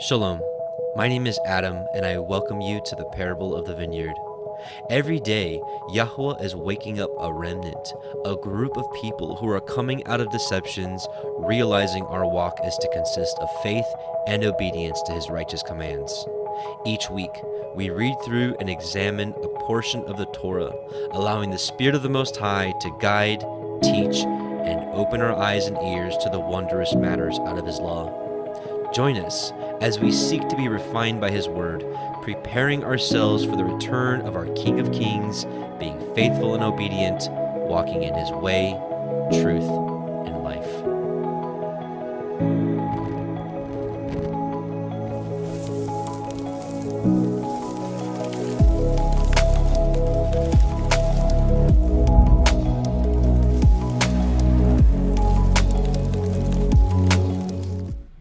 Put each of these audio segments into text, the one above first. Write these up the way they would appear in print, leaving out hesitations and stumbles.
Shalom. My name is Adam, and I welcome you to the parable of the vineyard. Every day, Yahweh is waking up a remnant, a group of people who are coming out of deceptions, realizing our walk is to consist of faith and obedience to his righteous commands. Each week, we read through and examine a portion of the Torah, allowing the Spirit of the Most High to guide, teach, and open our eyes and ears to the wondrous matters out of his law. Join us as we seek to be refined by his word, preparing ourselves for the return of our King of Kings, being faithful and obedient, walking in his way, truth, and life.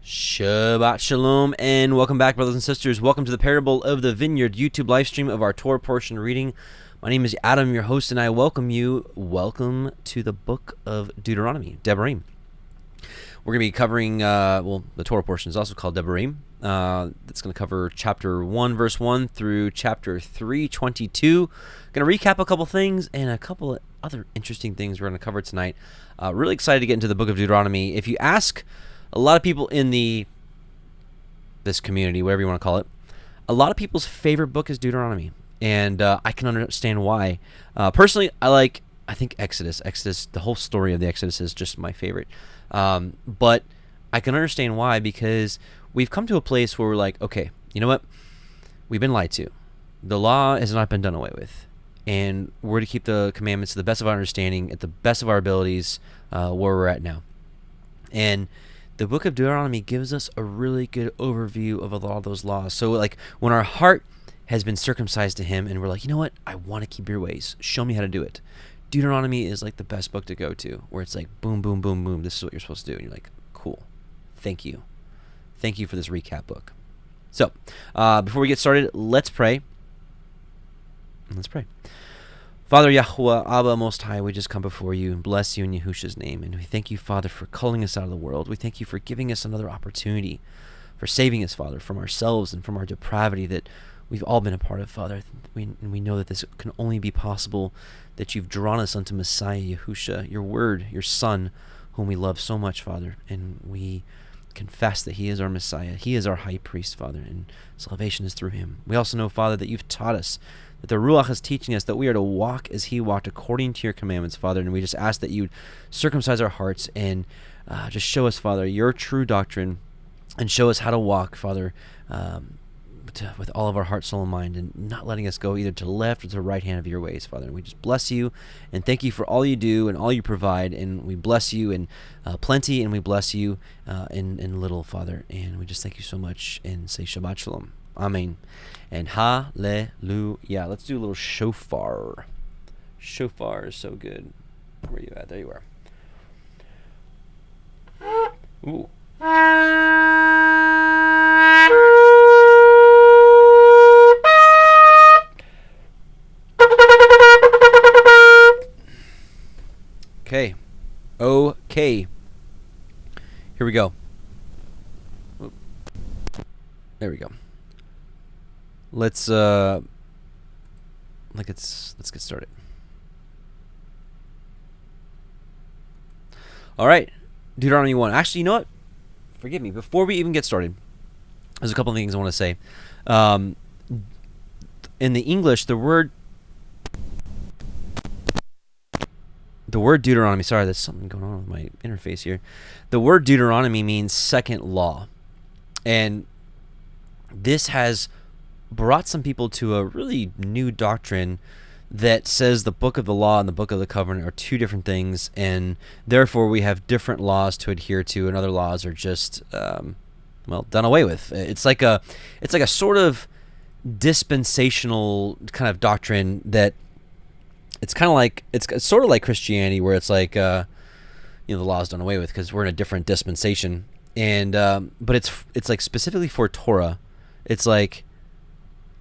Shabbat Shalom, and welcome back, brothers and sisters. Welcome to the Parable of the Vineyard YouTube live stream of our Torah portion reading. My name is Adam, your host, and I welcome you. Welcome to the book of Deuteronomy, Debarim. We're going to be covering, the Torah portion is also called Debarim. It's going to cover chapter 1, verse 1 through chapter 3, 22. Going to recap a couple things and a couple of other interesting things we're going to cover tonight. Really excited to get into the book of Deuteronomy. If you ask a lot of people in this community, whatever you want to call it, a lot of people's favorite book is Deuteronomy, and I can understand why. Personally, I think Exodus, the whole story of the Exodus is just my favorite. But I can understand why, because we've come to a place where we're like, okay, you know what? We've been lied to. The law has not been done away with, and we're to keep the commandments to the best of our understanding, at the best of our abilities, where we're at now. And the book of Deuteronomy gives us a really good overview of a lot of those laws. So like when our heart has been circumcised to him and we're like, you know what? I want to keep your ways. Show me how to do it. Deuteronomy is like the best book to go to, where it's like, boom, boom, boom, boom. This is what you're supposed to do. And you're like, cool. Thank you. Thank you for this recap book. So before we get started, let's pray. Let's pray. Father Yahweh, Abba Most High, we just come before you and bless you in Yahusha's name. And we thank you, Father, for calling us out of the world. We thank you for giving us another opportunity, for saving us, Father, from ourselves and from our depravity that we've all been a part of, Father. And we know that this can only be possible that you've drawn us unto Messiah, Yahusha, your word, your Son, whom we love so much, Father. And we confess that he is our Messiah. He is our high priest, Father, and salvation is through him. We also know, Father, that you've taught us, that the Ruach is teaching us that we are to walk as he walked according to your commandments, Father. And we just ask that you circumcise our hearts and just show us, Father, your true doctrine, and show us how to walk, Father, with all of our heart, soul, and mind, and not letting us go either to the left or to the right hand of your ways, Father. And we just bless you and thank you for all you do and all you provide. And we bless you in plenty, and we bless you in little, Father. And we just thank you so much and say Shabbat Shalom. Amen. And hallelujah. Let's do a little shofar. Shofar is so good. Where are you at? There you are. Ooh. Okay. Here we go. There we go. Let's get started. All right, Deuteronomy 1. Actually, you know what? Forgive me. Before we even get started, there's a couple of things I want to say. In the English, the word Deuteronomy. Sorry, there's something going on with my interface here. The word Deuteronomy means second law, and this has brought some people to a really new doctrine that says the book of the law and the book of the covenant are two different things, and therefore we have different laws to adhere to, and other laws are just done away with. It's like a sort of dispensational kind of doctrine that it's kind of like it's sort of like Christianity, where it's like the law is done away with because we're in a different dispensation, and but it's like specifically for Torah. It's like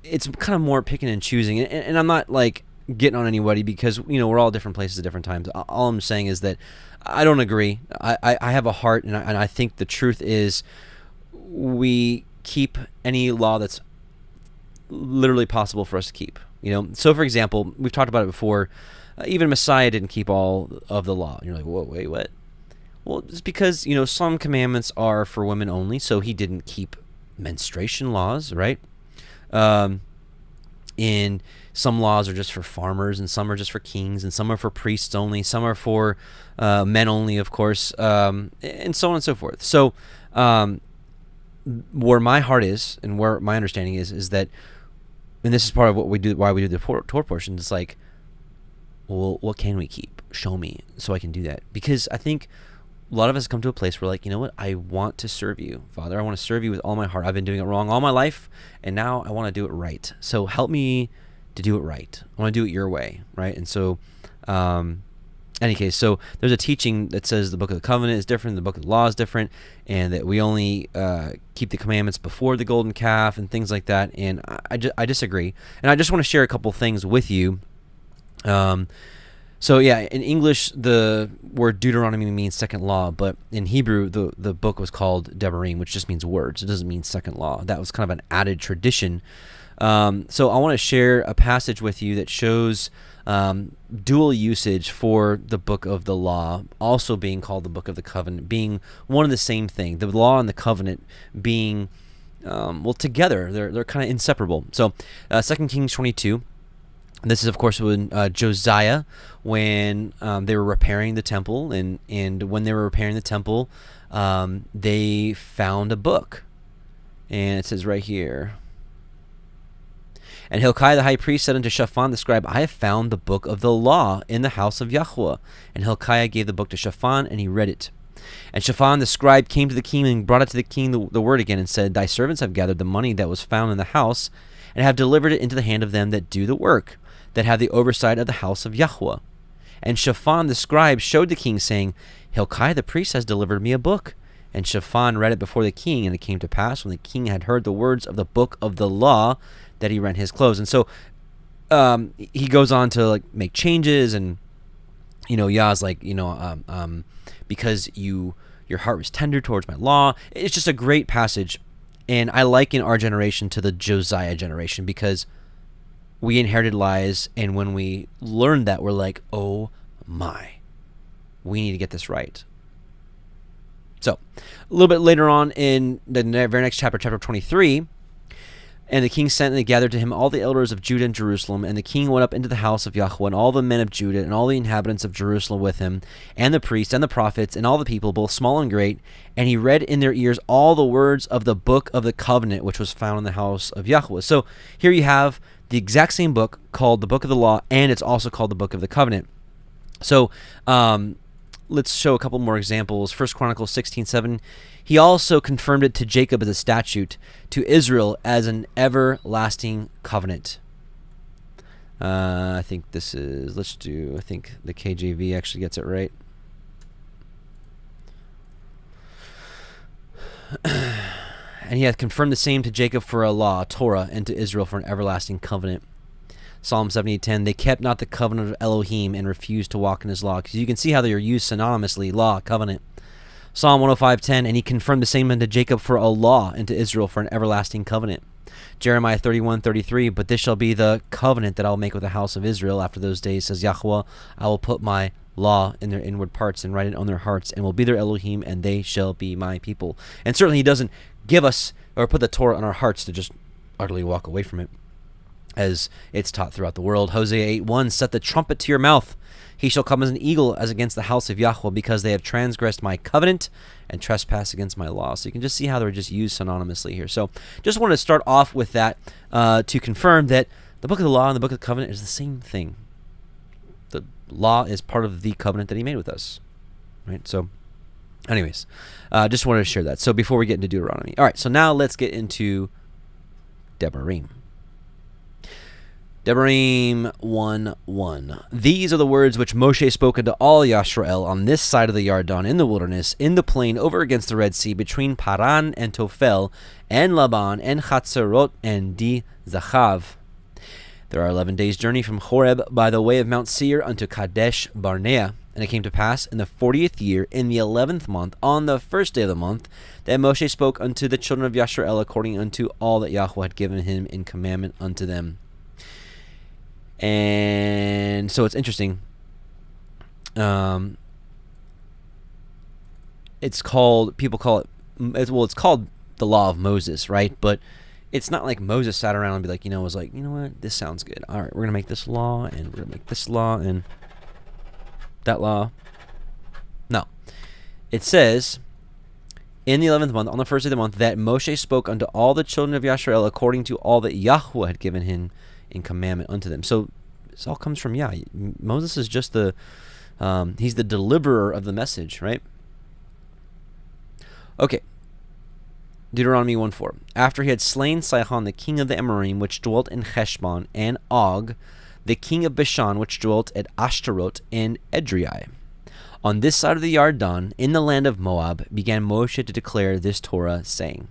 it's kind of more picking and choosing, and I'm not like getting on anybody, because we're all different places at different times. All I'm saying is that I don't agree. I have a heart, and I think the truth is we keep any law that's literally possible for us to keep. So for example, we've talked about it before. Even Messiah didn't keep all of the law. And you're like, whoa, wait, what? Well, it's because, some commandments are for women only, so he didn't keep menstruation laws, right? And some laws are just for farmers, and some are just for kings, and some are for priests only, some are for men only, of course, and so on and so forth. So where my heart is, and where my understanding is that, and this is part of what we do, why we do the Torah portion, it's like, well, what can we keep? Show me so I can do that. Because I think a lot of us come to a place where, like, you know what? I want to serve you, Father. I want to serve you with all my heart. I've been doing it wrong all my life, and now I want to do it right. So help me to do it right. I want to do it your way, right? And so, any case, so there's a teaching that says the book of the covenant is different, the book of the law is different, and that we only keep the commandments before the golden calf and things like that. And I disagree. And I just want to share a couple things with you. So yeah, in English, the word Deuteronomy means second law, but in Hebrew, the book was called Debarim, which just means words. It doesn't mean second law. That was kind of an added tradition. So I want to share a passage with you that shows dual usage for the book of the law, also being called the book of the covenant, being one and the same thing. The law and the covenant being, together. They're kind of inseparable. So 2 Kings 22. This is, of course, when Josiah, when they were repairing the temple, and when they were repairing the temple, they found a book. And it says right here, and Hilkiah the high priest said unto Shaphan the scribe, I have found the book of the law in the house of Yahweh. And Hilkiah gave the book to Shaphan, and he read it. And Shaphan the scribe came to the king and brought it to the king the word again, and said, Thy servants have gathered the money that was found in the house, and have delivered it into the hand of them that do the work, that have the oversight of the house of Yahweh. And Shaphan the scribe showed the king, saying, Hilkiah the priest has delivered me a book. And Shaphan read it before the king, and it came to pass, when the king had heard the words of the book of the law, that he rent his clothes. And so he goes on to make changes, and Yah's like, because your heart was tender towards my law. It's just a great passage, and I liken our generation to the Josiah generation, because we inherited lies, and when we learned that, we're like, oh my, we need to get this right. So a little bit later on in the very next chapter, chapter 23, and the king sent and they gathered to him all the elders of Judah and Jerusalem. And the king went up into the house of Yahweh, and all the men of Judah and all the inhabitants of Jerusalem with him, and the priests and the prophets and all the people, both small and great. And he read in their ears all the words of the book of the covenant, which was found in the house of Yahweh. So here you have the exact same book called the book of the law, and it's also called the book of the covenant. So let's show a couple more examples. 1 Chronicles 16:7. He also confirmed it to Jacob as a statute, to Israel as an everlasting covenant. I think this is, I think the KJV actually gets it right. And he hath confirmed the same to Jacob for a law, Torah, and to Israel for an everlasting covenant. Psalm 78:10, they kept not the covenant of Elohim and refused to walk in his law. Because you can see how they are used synonymously, law, covenant. Psalm 105:10, and he confirmed the same unto Jacob for a law, and to Israel for an everlasting covenant. Jeremiah 31:33, but this shall be the covenant that I will make with the house of Israel after those days, says Yahweh, I will put my law in their inward parts and write it on their hearts, and will be their Elohim, and they shall be my people. And certainly he doesn't give us or put the Torah on our hearts to just utterly walk away from it, as it's taught throughout the world. Hosea 8:1, set the trumpet to your mouth. He shall come as an eagle as against the house of Yahweh, because they have transgressed my covenant and trespassed against my law. So you can just see how they're just used synonymously here. So just want to start off with that to confirm that the book of the law and the book of the covenant is the same thing. The law is part of the covenant that he made with us, right? So anyways, just wanted to share that. So before we get into Deuteronomy. All right, so now let's get into Debarim. Debarim 1:1. These are the words which Moshe spoke unto all Yisrael on this side of the Yarden in the wilderness, in the plain over against the Red Sea, between Paran and Tophel, and Laban, and Chatzerot, and Di Zachav. There are 11 days' journey from Horeb by the way of Mount Seir unto Kadesh Barnea. And it came to pass in the 40th year, in the 11th month, on the first day of the month, that Moshe spoke unto the children of Yasharel according unto all that Yahweh had given him in commandment unto them. And so it's interesting. It's called it's called the law of Moses, right? But it's not like Moses sat around and be like, was like, you know what, this sounds good. All right, we're going to make this law, and we're going to make this law, and that law. No. It says, in the 11th month, on the first day of the month, that Moshe spoke unto all the children of Yasharel according to all that Yahweh had given him in commandment unto them. So this all comes from Yah. Moses is just he's the deliverer of the message, right? Okay. Deuteronomy 1:4. After he had slain Sihon, the king of the Amorim, which dwelt in Heshbon, and Og, the king of Bashan, which dwelt at Ashtaroth and Edrei, on this side of the Yarden, in the land of Moab, began Moshe to declare this Torah, saying,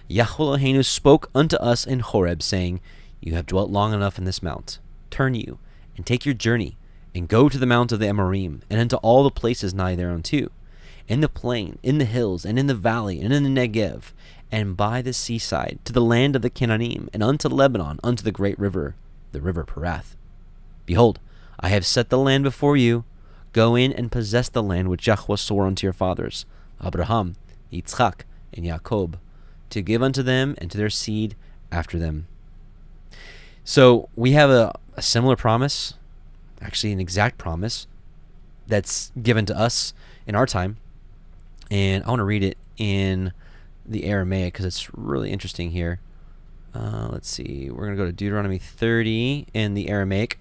Yahweh Eloheinu spoke unto us in Horeb, saying, You have dwelt long enough in this mount. Turn you, and take your journey, and go to the mount of the Amorim, and unto all the places nigh thereunto, in the plain, in the hills, and in the valley, and in the Negev, and by the seaside, to the land of the Canaanim, and unto Lebanon, unto the great river, the river Perath. Behold, I have set the land before you. Go in and possess the land which Yahweh swore unto your fathers, Abraham, Yitzchak, and Jacob, to give unto them and to their seed after them. So we have a similar promise, actually an exact promise, that's given to us in our time. And I want to read it in the Aramaic because it's really interesting here. Let's see. We're going to go to Deuteronomy 30 in the Aramaic.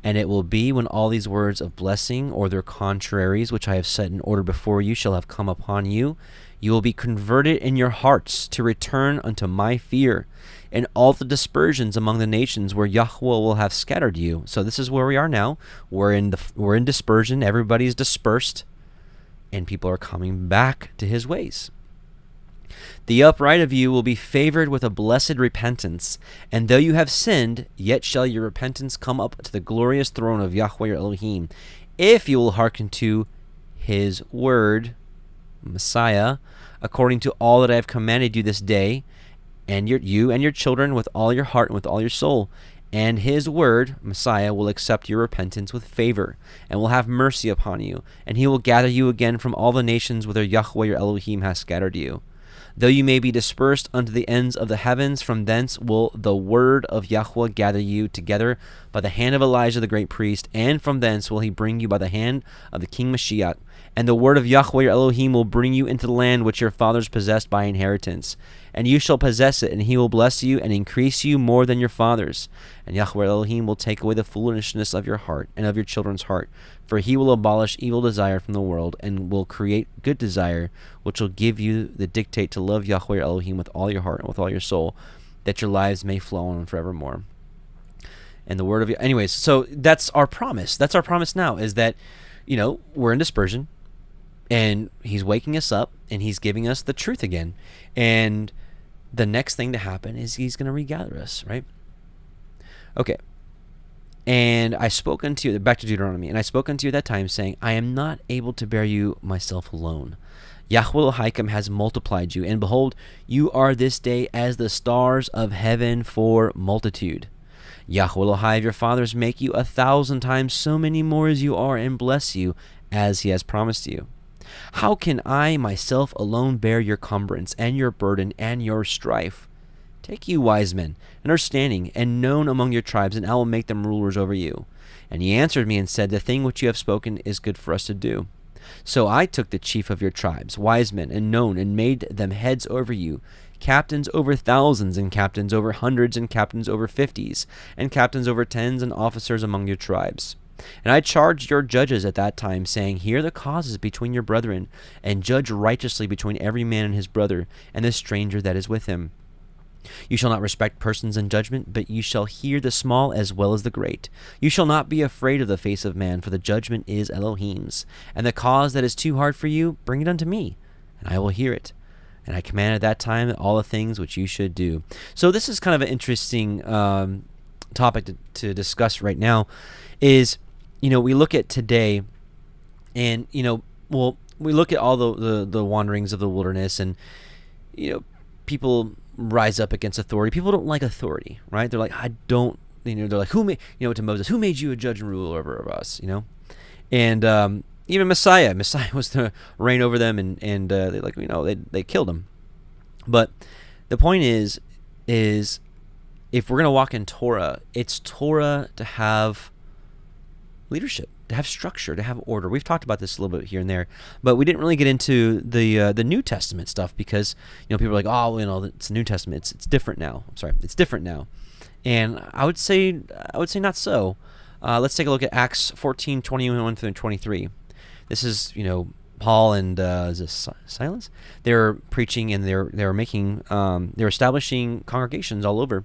And it will be when all these words of blessing or their contraries, which I have set in order before you, shall have come upon you, you will be converted in your hearts to return unto my fear, and all the dispersions among the nations where Yahweh will have scattered you. So this is where we are now. We're in dispersion. Everybody's dispersed, and people are coming back to his ways. The upright of you will be favored with a blessed repentance, and though you have sinned, yet shall your repentance come up to the glorious throne of Yahweh your Elohim, if you will hearken to his word, Messiah, according to all that I have commanded you this day, and you and your children with all your heart and with all your soul. And his word, Messiah, will accept your repentance with favor, and will have mercy upon you, and he will gather you again from all the nations whither Yahweh your Elohim has scattered you. Though you may be dispersed unto the ends of the heavens, from thence will the word of Yahweh gather you together by the hand of Elijah the great priest, and from thence will he bring you by the hand of the king Mashiach. And the word of Yahweh your Elohim will bring you into the land which your fathers possessed by inheritance. And you shall possess it, and he will bless you and increase you more than your fathers. And Yahweh Elohim will take away the foolishness of your heart and of your children's heart, for he will abolish evil desire from the world, and will create good desire, which will give you the dictate to love Yahweh Elohim with all your heart and with all your soul, that your lives may flow on forevermore. And the word of anyways, so that's our promise. That's our promise now, is that, we're in dispersion, and he's waking us up, and he's giving us the truth again. And the next thing to happen is he's going to regather us, right? Okay. And I spoke unto you, back to Deuteronomy, and I spoke unto you at that time, saying, I am not able to bear you myself alone. Yahweh Elohim has multiplied you, and behold, you are this day as the stars of heaven for multitude. Yahweh Elohim, your fathers, make you 1,000 times so many more as you are, and bless you as he has promised you. How can I myself alone bear your cumbrance and your burden and your strife? Take you wise men, understanding and known among your tribes, and I will make them rulers over you. And he answered me and said, The thing which you have spoken is good for us to do. So I took the chief of your tribes, wise men and known, and made them heads over you, captains over thousands, and captains over hundreds, and captains over 50s, and captains over 10s, and officers among your tribes. And I charged your judges at that time, saying, Hear the causes between your brethren, and judge righteously between every man and his brother, and the stranger that is with him. You shall not respect persons in judgment, but you shall hear the small as well as the great. You shall not be afraid of the face of man, for the judgment is Elohim's. And the cause that is too hard for you, bring it unto me, and I will hear it. And I commanded at that time all the things which you should do. So this is kind of an interesting topic to discuss right now, is, we look at today, And, well, we look at all the wanderings of the wilderness, and, people rise up against authority. People don't like authority, right? They're like, I don't, they're like, who made, to Moses, who made you a judge and ruler over us, And even Messiah was to reign over them, and they like, they killed him. But the point is if we're going to walk in Torah, it's Torah to have leadership, to have structure, to have order. We've talked about this a little bit here and there, but we didn't really get into the New Testament stuff because people are like, oh, it's the New Testament. It's different now. I'm sorry, it's different now, and I would say not so. Let's take a look at Acts 14:21 through 23. This is Paul and is this Silas? They're preaching, and they're establishing congregations all over.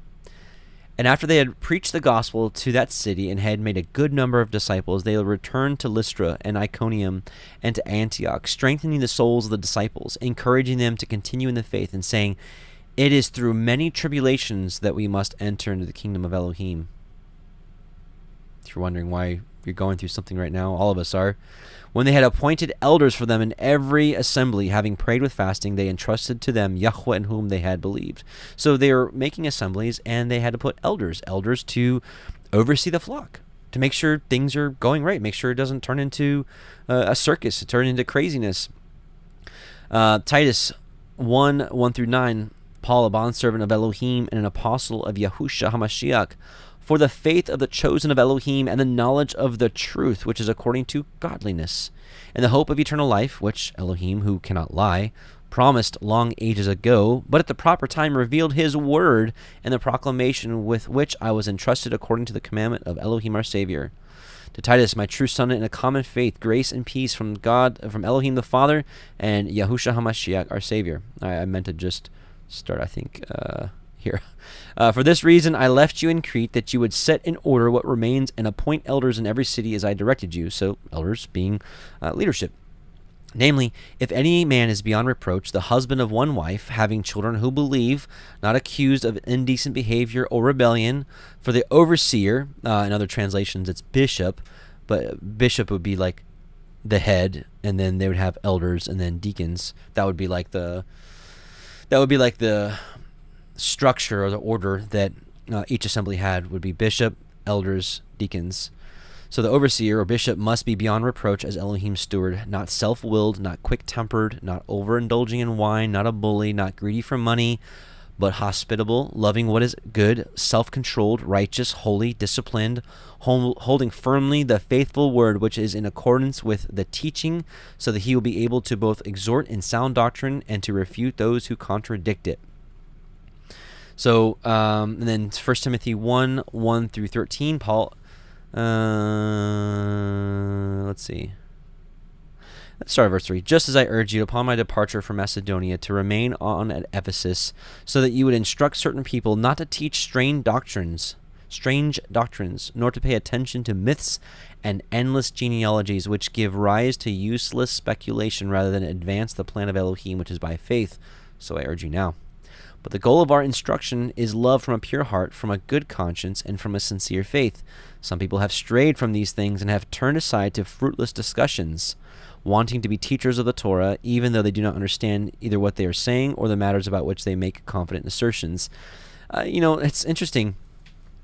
And after they had preached the gospel to that city and had made a good number of disciples, they returned to Lystra and Iconium and to Antioch, strengthening the souls of the disciples, encouraging them to continue in the faith, and saying, "It is through many tribulations that we must enter into the kingdom of Elohim." If you're wondering why you're going through something right now, all of us are. When they had appointed elders for them in every assembly, having prayed with fasting, they entrusted to them Yahweh in whom they had believed. So they were making assemblies, and they had to put elders to oversee the flock, to make sure things are going right, make sure it doesn't turn into a circus, turn into craziness. Titus 1:1-9, Paul, a bondservant of Elohim and an apostle of Yahushua HaMashiach, for the faith of the chosen of Elohim and the knowledge of the truth, which is according to godliness, and the hope of eternal life, which Elohim, who cannot lie, promised long ages ago, but at the proper time revealed his word and the proclamation with which I was entrusted according to the commandment of Elohim our Savior. To Titus, my true son in a common faith, grace and peace from God, from Elohim the Father, and Yahushua HaMashiach our Savior. I meant to just start, I think, here. For this reason I left you in Crete, that you would set in order what remains and appoint elders in every city as I directed you. So elders being leadership. Namely, if any man is beyond reproach, the husband of one wife, having children who believe, not accused of indecent behavior or rebellion, for the overseer, in other translations it's bishop, but bishop would be like the head, and then they would have elders and then deacons. That would be like the structure or the order that each assembly had, would be bishop, elders, deacons. So the overseer or bishop must be beyond reproach as Elohim's steward, not self-willed, not quick-tempered, not overindulging in wine, not a bully, not greedy for money, but hospitable, loving what is good, self-controlled, righteous, holy, disciplined, holding firmly the faithful word which is in accordance with the teaching, so that he will be able to both exhort in sound doctrine and to refute those who contradict it. So, and then 1 Timothy 1:1-13, Paul, let's see. Let's start at verse 3. Just as I urged you upon my departure from Macedonia to remain on at Ephesus, so that you would instruct certain people not to teach strange doctrines, nor to pay attention to myths and endless genealogies which give rise to useless speculation rather than advance the plan of Elohim, which is by faith. So I urge you now. But the goal of our instruction is love from a pure heart, from a good conscience, and from a sincere faith. Some people have strayed from these things and have turned aside to fruitless discussions, wanting to be teachers of the Torah, even though they do not understand either what they are saying or the matters about which they make confident assertions. It's interesting.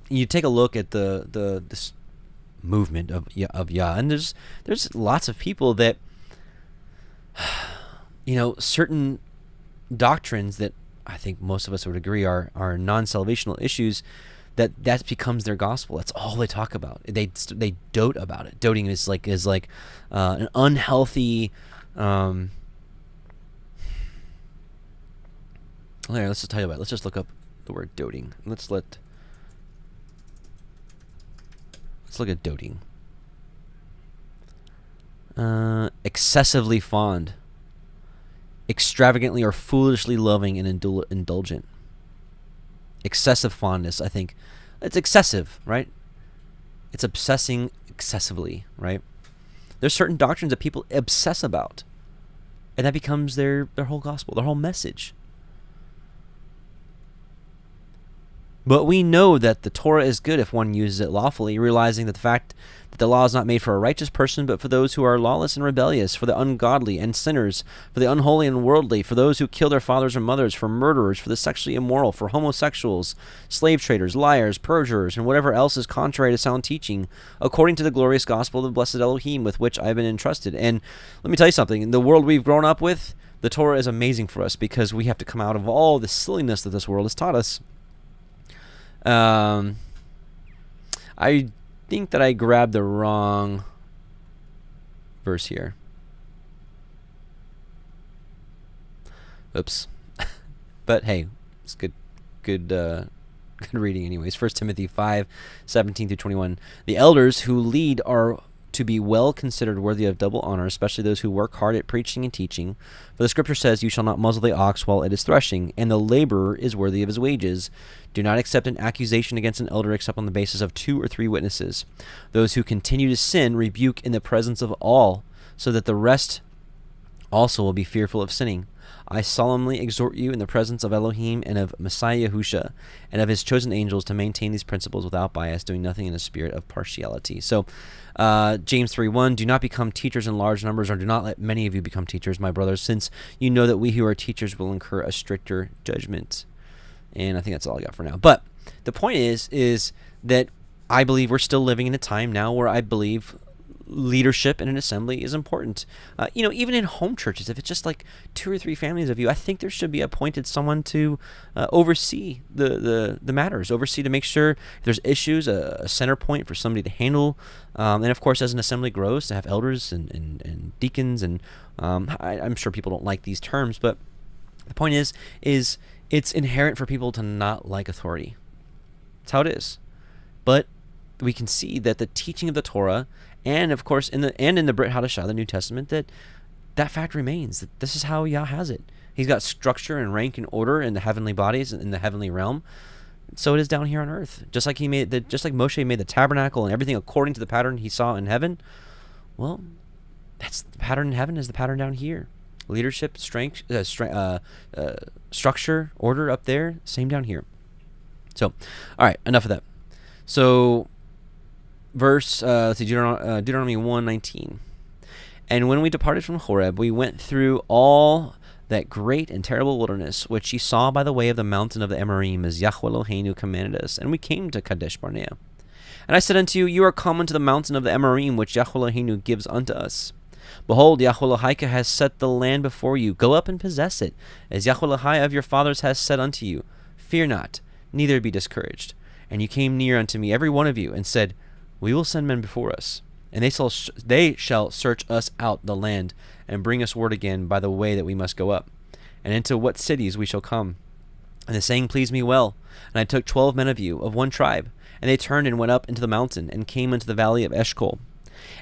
You take a look at this movement of Yah, and there's lots of people that, certain doctrines that I think most of us would agree are non-salvational issues, that becomes their gospel. That's all they talk about. They dote about it. Doting is like an unhealthy. Let's just tell you about it. Let's just look up the word doting. Let's look at doting. Excessively fond, extravagantly or foolishly loving and indulgent. Excessive fondness, I think. It's excessive, right? It's obsessing excessively, right? There's certain doctrines that people obsess about, and that becomes their whole gospel, their whole message. But we know that the Torah is good if one uses it lawfully, realizing that the fact that the law is not made for a righteous person, but for those who are lawless and rebellious, for the ungodly and sinners, for the unholy and worldly, for those who kill their fathers or mothers, for murderers, for the sexually immoral, for homosexuals, slave traders, liars, perjurers, and whatever else is contrary to sound teaching, according to the glorious gospel of the blessed Elohim with which I have been entrusted. And let me tell you something, in the world we've grown up with, the Torah is amazing for us because we have to come out of all the silliness that this world has taught us. I think that I grabbed the wrong verse here. Oops. But hey, it's good reading anyways. 1 Timothy 5:17-21. The elders who lead are to be well considered worthy of double honor, especially those who work hard at preaching and teaching. For the scripture says, "You shall not muzzle the ox while it is threshing, and the laborer is worthy of his wages. Do not accept an accusation against an elder except on the basis of 2 or 3 witnesses. Those who continue to sin rebuke in the presence of all, so that the rest also will be fearful of sinning. I solemnly exhort you in the presence of Elohim and of Messiah Yahusha and of his chosen angels to maintain these principles without bias, doing nothing in a spirit of partiality." So James 3:1, "Do not become teachers in large numbers, or do not let many of you become teachers, my brothers, since you know that we who are teachers will incur a stricter judgment." And I think that's all I got for now. But the point is that I believe we're still living in a time now where I believe leadership in an assembly is important. Even in home churches, if it's just like 2 or 3 families of you, I think there should be appointed someone to oversee the matters, oversee to make sure if there's issues, a center point for somebody to handle. And of course, as an assembly grows, to have elders and deacons, and I'm sure people don't like these terms, but the point is it's inherent for people to not like authority. That's how it is. But we can see that the teaching of the Torah, and of course in the Brit Hadashah, the New Testament, that fact remains. That this is how Yah has it. He's got structure and rank and order in the heavenly bodies, in the heavenly realm. So it is down here on earth. Just like Moshe made the tabernacle and everything according to the pattern he saw in heaven. Well, that's the pattern in heaven is the pattern down here. Leadership, strength, structure, order up there, same down here. So, all right, enough of that. So, Deuteronomy 1:19. "And when we departed from Horeb, we went through all that great and terrible wilderness, which ye saw by the way of the mountain of the Debarim, as Yahweh Eloheinu commanded us. And we came to Kadesh Barnea. And I said unto you, you are come unto the mountain of the Debarim, which Yahweh Eloheinu gives unto us. Behold, Yahweh Elohika has set the land before you. Go up and possess it, as Yahweh Elohai of your fathers has said unto you. Fear not, neither be discouraged. And you came near unto me, every one of you, and said, We will send men before us, and they shall search us out the land, and bring us word again by the way that we must go up, and into what cities we shall come. And the saying pleased me well. And I took 12 men of you, of one tribe, and they turned and went up into the mountain, and came into the valley of Eshcol,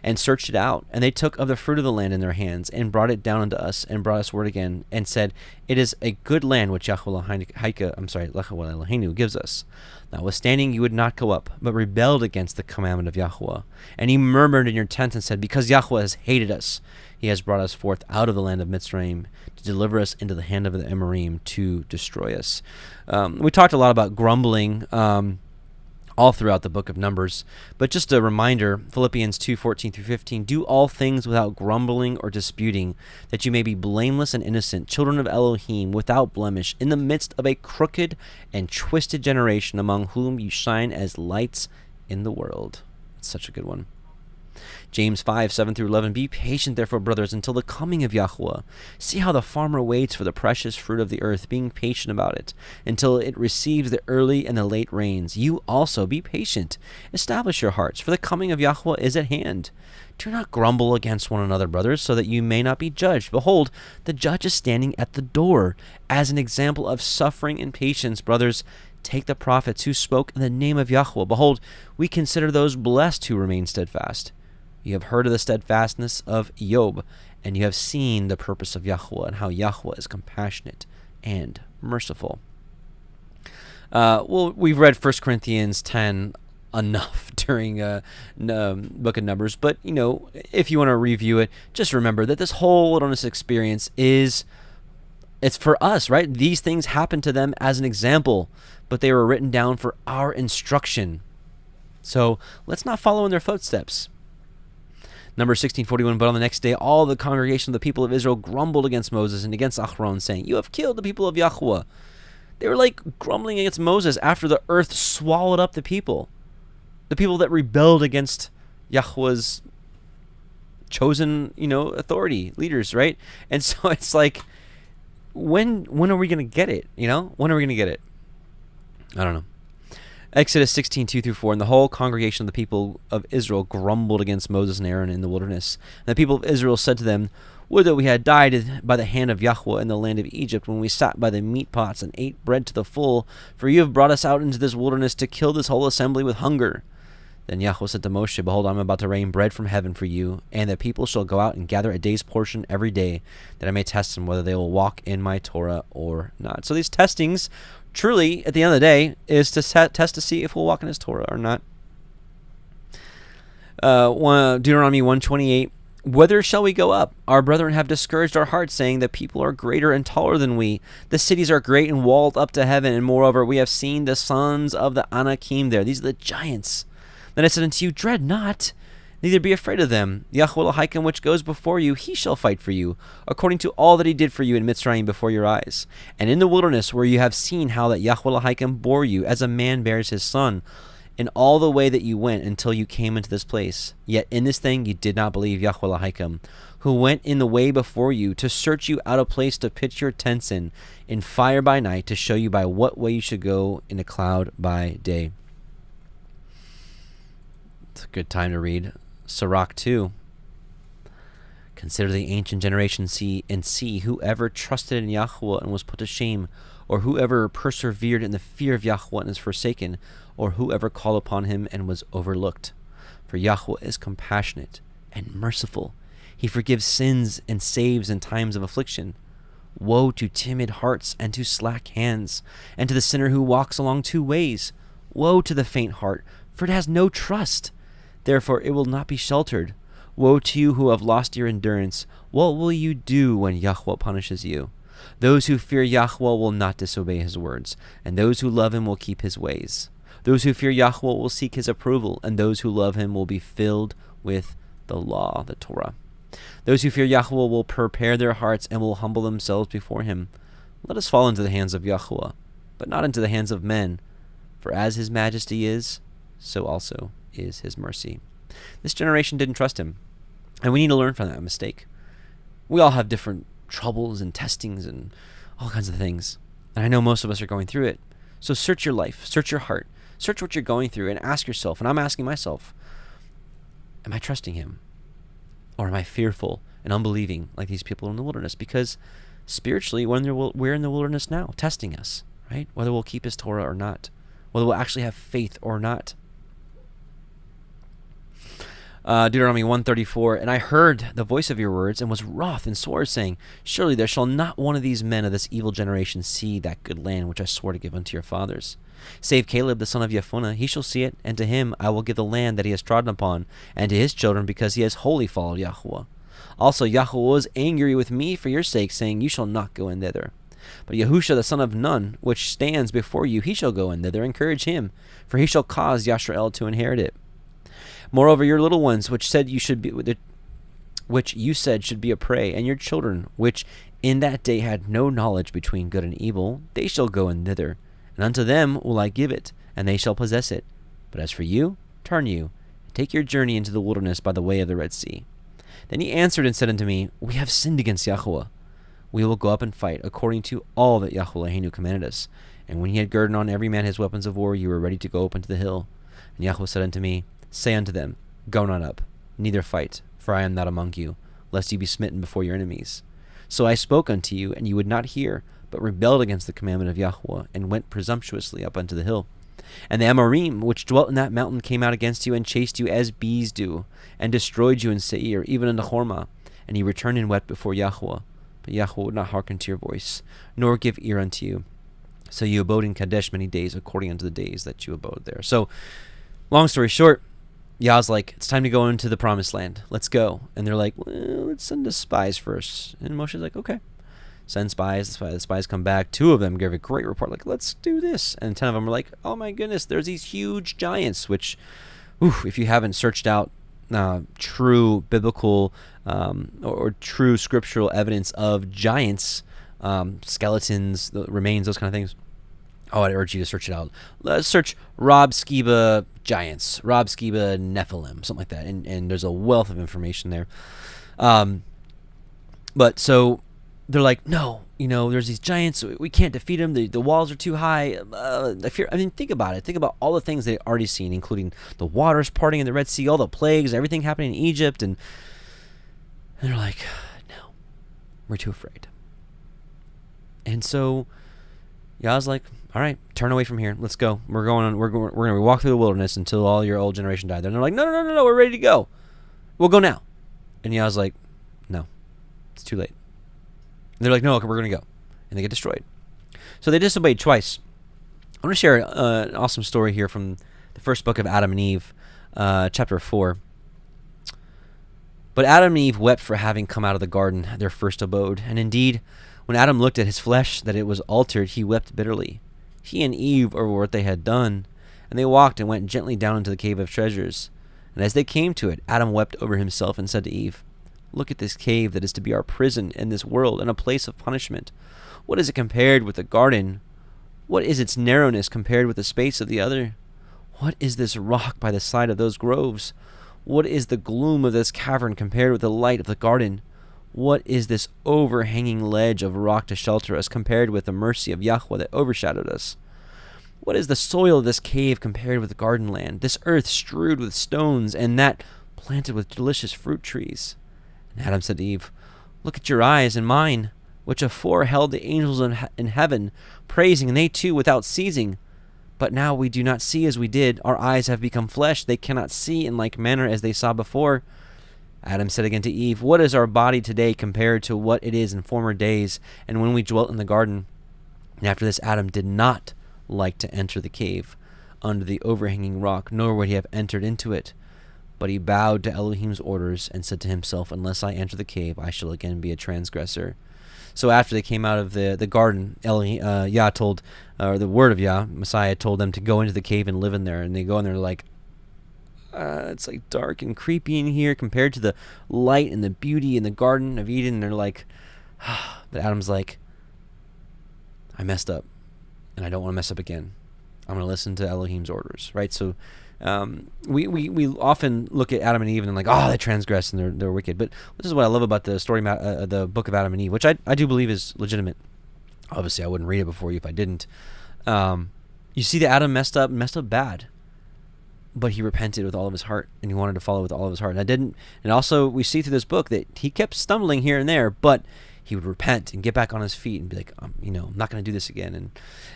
and searched it out. And they took of the fruit of the land in their hands, and brought it down unto us, and brought us word again, and said, It is a good land which Yahweh Eloheinu gives us. Notwithstanding, you would not go up, but rebelled against the commandment of Yahweh. And ye murmured in your tent, and said, Because Yahweh has hated us, he has brought us forth out of the land of Mitzrayim, to deliver us into the hand of the Debarim, to destroy us. We talked a lot about grumbling all throughout the book of Numbers. But just a reminder, Philippians 2:14-15, do all things without grumbling or disputing, that you may be blameless and innocent, children of Elohim, without blemish, in the midst of a crooked and twisted generation, among whom you shine as lights in the world. It's such a good one. James 5:7-11, be patient, therefore, brothers, until the coming of Yahweh. See how the farmer waits for the precious fruit of the earth, being patient about it, until it receives the early and the late rains. You also be patient. Establish your hearts, for the coming of Yahweh is at hand. Do not grumble against one another, brothers, so that you may not be judged. Behold, the judge is standing at the door. As an example of suffering and patience, brothers, take the prophets who spoke in the name of Yahweh. Behold, we consider those blessed who remain steadfast. You have heard of the steadfastness of Job, and you have seen the purpose of Yahweh, and how Yahweh is compassionate and merciful. We've read 1 Corinthians 10 enough during book of Numbers, but if you want to review it, just remember that this whole wilderness experience is It's for us, right? These things happened to them as an example, but they were written down for our instruction. So let's not follow in their footsteps. Numbers 16:41, but on the next day, all the congregation of the people of Israel grumbled against Moses and against Aaron, saying, you have killed the people of Yahweh. They were like grumbling against Moses after the earth swallowed up the people that rebelled against Yahweh's chosen, authority, leaders, right? And so it's like, when are we going to get it? When are we going to get it? I don't know. Exodus 16:2-4, and the whole congregation of the people of Israel grumbled against Moses and Aaron in the wilderness. And the people of Israel said to them, would that we had died by the hand of Yahweh in the land of Egypt, when we sat by the meat pots and ate bread to the full, for you have brought us out into this wilderness to kill this whole assembly with hunger. Then Yahweh said to Moshe, behold, I am about to rain bread from heaven for you, and the people shall go out and gather a day's portion every day, that I may test them whether they will walk in my Torah or not. So these testings, truly, at the end of the day, is to test to see if we'll walk in his Torah or not. Deuteronomy 1:28, whither shall we go up? Our brethren have discouraged our hearts, saying, the people are greater and taller than we. The cities are great and walled up to heaven, and moreover, we have seen the sons of the Anakim there. These are the giants. Then I said unto you, dread not, neither be afraid of them. Yahweh Elohim, which goes before you, he shall fight for you, according to all that he did for you in Mitzrayim before your eyes. And in the wilderness, where you have seen how that Yahweh Elohim bore you, as a man bears his son, in all the way that you went until you came into this place. Yet in this thing you did not believe Yahweh Elohim, who went in the way before you, to search you out a place to pitch your tents in fire by night, to show you by what way you should go, in a cloud by day. It's a good time to read Sirach 2. Consider the ancient generation, see whoever trusted in Yahweh and was put to shame, or whoever persevered in the fear of Yahweh and is forsaken, or whoever called upon him and was overlooked. For Yahweh is compassionate and merciful. He forgives sins and saves in times of affliction. Woe to timid hearts and to slack hands, and to the sinner who walks along two ways. Woe to the faint heart, for it has no trust. Therefore it will not be sheltered. Woe to you who have lost your endurance. What will you do when Yahweh punishes you? Those who fear Yahweh will not disobey his words, and those who love him will keep his ways. Those who fear Yahweh will seek his approval, and those who love him will be filled with the law, the Torah. Those who fear Yahweh will prepare their hearts and will humble themselves before him. Let us fall into the hands of Yahweh, but not into the hands of men. For as his majesty is, so also is his mercy. This generation didn't trust him, and we need to learn from that mistake. We all have different troubles and testings and all kinds of things, and I know most of us are going through it. So search your life, search your heart, search what you're going through, and ask yourself, and I'm asking myself, am I trusting him? Or am I fearful and unbelieving like these people in the wilderness? Because spiritually, we're in the wilderness now, testing us, right? Whether we'll keep his Torah or not, whether we'll actually have faith or not. Deuteronomy 1:34, and I heard the voice of your words, and was wroth and swore, saying, surely there shall not one of these men of this evil generation see that good land which I swore to give unto your fathers. Save Caleb the son of Jephunneh, he shall see it, and to him I will give the land that he has trodden upon, and to his children, because he has wholly followed Yahweh. Also Yahweh was angry with me for your sake, saying, you shall not go in thither. But Yahusha the son of Nun, which stands before you, he shall go in thither. Encourage him, for he shall cause Yashrael to inherit it. Moreover, your little ones, which you said should be a prey, and your children, which in that day had no knowledge between good and evil, they shall go in thither, and unto them will I give it, and they shall possess it. But as for you, turn you, and take your journey into the wilderness by the way of the Red Sea. Then he answered and said unto me, we have sinned against Yahweh. We will go up and fight, according to all that Yahweh Elohim commanded us. And when he had girded on every man his weapons of war, you were ready to go up into the hill. And Yahweh said unto me, say unto them, go not up, neither fight, for I am not among you, lest you be smitten before your enemies. So I spoke unto you, and you would not hear, but rebelled against the commandment of Yahweh, and went presumptuously up unto the hill. And the Amorim, which dwelt in that mountain, came out against you, and chased you as bees do, and destroyed you in Seir, even unto Hormah. And ye returned and wept before Yahweh. But Yahweh would not hearken to your voice, nor give ear unto you. So you abode in Kadesh many days, according unto the days that you abode there. So, long story short, Yah's like, it's time to go into the promised land. Let's go. And they're like, well, let's send the spies first. And Moshe's like, okay. send spies. The spies come back. 2 of them give a great report, like, let's do this. And 10 of them are like, oh my goodness, there's these huge giants, which, if you haven't searched out true biblical or true scriptural evidence of giants, skeletons, the remains, those kind of things, I'd urge you to search it out. Let's search Rob Skiba giants, Rob Skiba Nephilim, something like that, and there's a wealth of information there. But so they're like, no, there's these giants, we can't defeat them. The walls are too high. Think about it. Think about all the things they've already seen, including the waters parting in the Red Sea, all the plagues, everything happening in Egypt, and they're like, no, we're too afraid. And so Yah's like, all right, turn away from here. Let's go. We're going to walk through the wilderness until all your old generation died. And they're like, no, we're ready to go. We'll go now. And Yah's like, no, it's too late. And they're like, no, okay, we're going to go. And they get destroyed. So they disobeyed twice. I want to share an awesome story here from the first book of Adam and Eve, chapter 4. But Adam and Eve wept for having come out of the garden, their first abode. And indeed, when Adam looked at his flesh, that it was altered, he wept bitterly. He and Eve over what they had done, and they walked and went gently down into the cave of treasures. And as they came to it, Adam wept over himself and said to Eve, look at this cave that is to be our prison in this world and a place of punishment. What is it compared with the garden? What is its narrowness compared with the space of the other? What is this rock by the side of those groves? What is the gloom of this cavern compared with the light of the garden? What is this overhanging ledge of rock to shelter us compared with the mercy of Yahweh that overshadowed us? What is the soil of this cave compared with the garden land, this earth strewed with stones, and that planted with delicious fruit trees? And Adam said to Eve, look at your eyes and mine, which afore held the angels in heaven, praising, and they too without ceasing. But now we do not see as we did. Our eyes have become flesh. They cannot see in like manner as they saw before. Adam said again to Eve, what is our body today compared to what it is in former days, and when we dwelt in the garden? And after this Adam did not like to enter the cave under the overhanging rock, nor would he have entered into it. But he bowed to Elohim's orders and said to himself, unless I enter the cave, I shall again be a transgressor. So after they came out of the garden, Yah told, or the word of Yah, Messiah, told them to go into the cave and live in there. And they go in there like, it's like dark and creepy in here compared to the light and the beauty in the Garden of Eden. And they're like, but Adam's like, I messed up, and I don't want to mess up again. I'm going to listen to Elohim's orders, right? So we often look at Adam and Eve and like, oh, they transgressed and they're wicked. But this is what I love about the story, the book of Adam and Eve, which I do believe is legitimate. Obviously, I wouldn't read it before you if I didn't. You see that Adam messed up bad, but he repented with all of his heart, and he wanted to follow with all of his heart. And also we see through this book that he kept stumbling here and there, but he would repent and get back on his feet and be like, I'm not going to do this again. And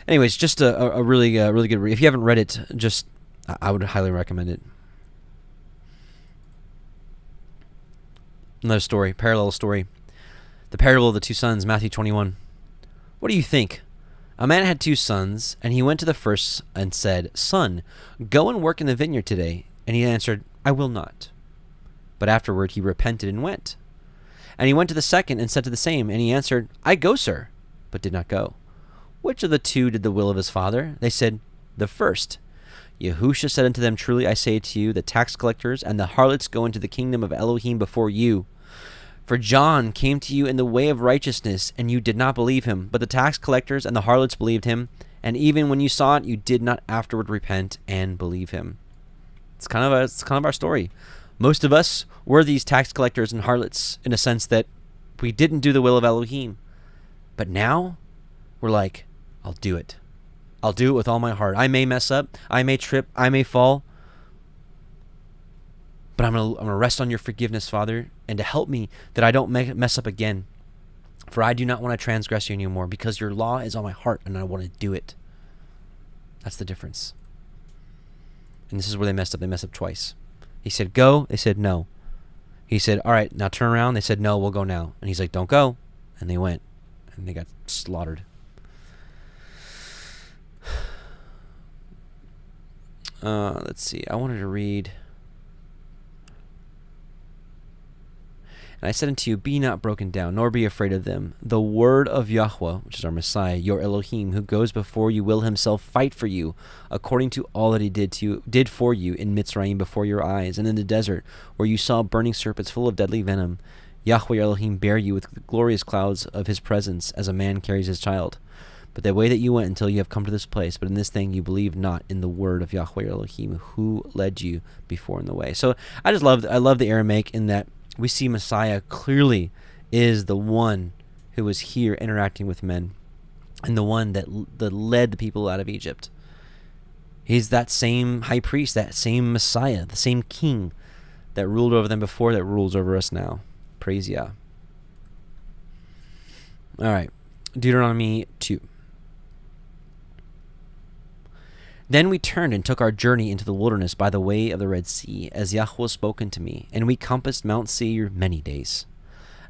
anyways, just a really good read. If you haven't read it, I would highly recommend it. Another story, parallel story. The parable of the 2 sons, Matthew 21. What do you think? A man had 2 sons, and he went to the first and said, Son, go and work in the vineyard today. And he answered, I will not. But afterward he repented and went. And he went to the second and said to the same, and he answered, I go, sir, but did not go. Which of the 2 did the will of his father? They said, the first. Yahusha said unto them, Truly I say to you, the tax collectors and the harlots go into the kingdom of Elohim before you. For John came to you in the way of righteousness, and you did not believe him. But the tax collectors and the harlots believed him, and even when you saw it, you did not afterward repent and believe him. It's kind of our story. Most of us were these tax collectors and harlots in a sense that we didn't do the will of Elohim. But now we're like, I'll do it. I'll do it with all my heart. I may mess up. I may trip. I may fall. But I'm gonna rest on your forgiveness, Father, and to help me that I don't mess up again. For I do not want to transgress you anymore, because your law is on my heart, and I want to do it. That's the difference. And this is where they messed up. They messed up twice. He said, go. They said, no. He said, all right, now turn around. They said, no, we'll go now. And he's like, don't go. And they went, and they got slaughtered. Let's see. I wanted to read. And I said unto you, be not broken down, nor be afraid of them. The word of Yahweh, which is our Messiah, your Elohim, who goes before you, will himself fight for you, according to all that he did for you in Mitzrayim before your eyes, and in the desert, where you saw burning serpents full of deadly venom. Yahweh your Elohim bear you with the glorious clouds of his presence, as a man carries his child. But the way that you went until you have come to this place, but in this thing you believe not in the word of Yahweh your Elohim, who led you before in the way. So I love the Aramaic in that we see Messiah clearly is the one who was here interacting with men, and the one that led the people out of Egypt. He's that same high priest, that same Messiah, the same king that ruled over them before, that rules over us now. Praise Yah. All right, Deuteronomy 2. Then we turned and took our journey into the wilderness by the way of the Red Sea, as Yahweh spoke unto me, and we compassed Mount Seir many days.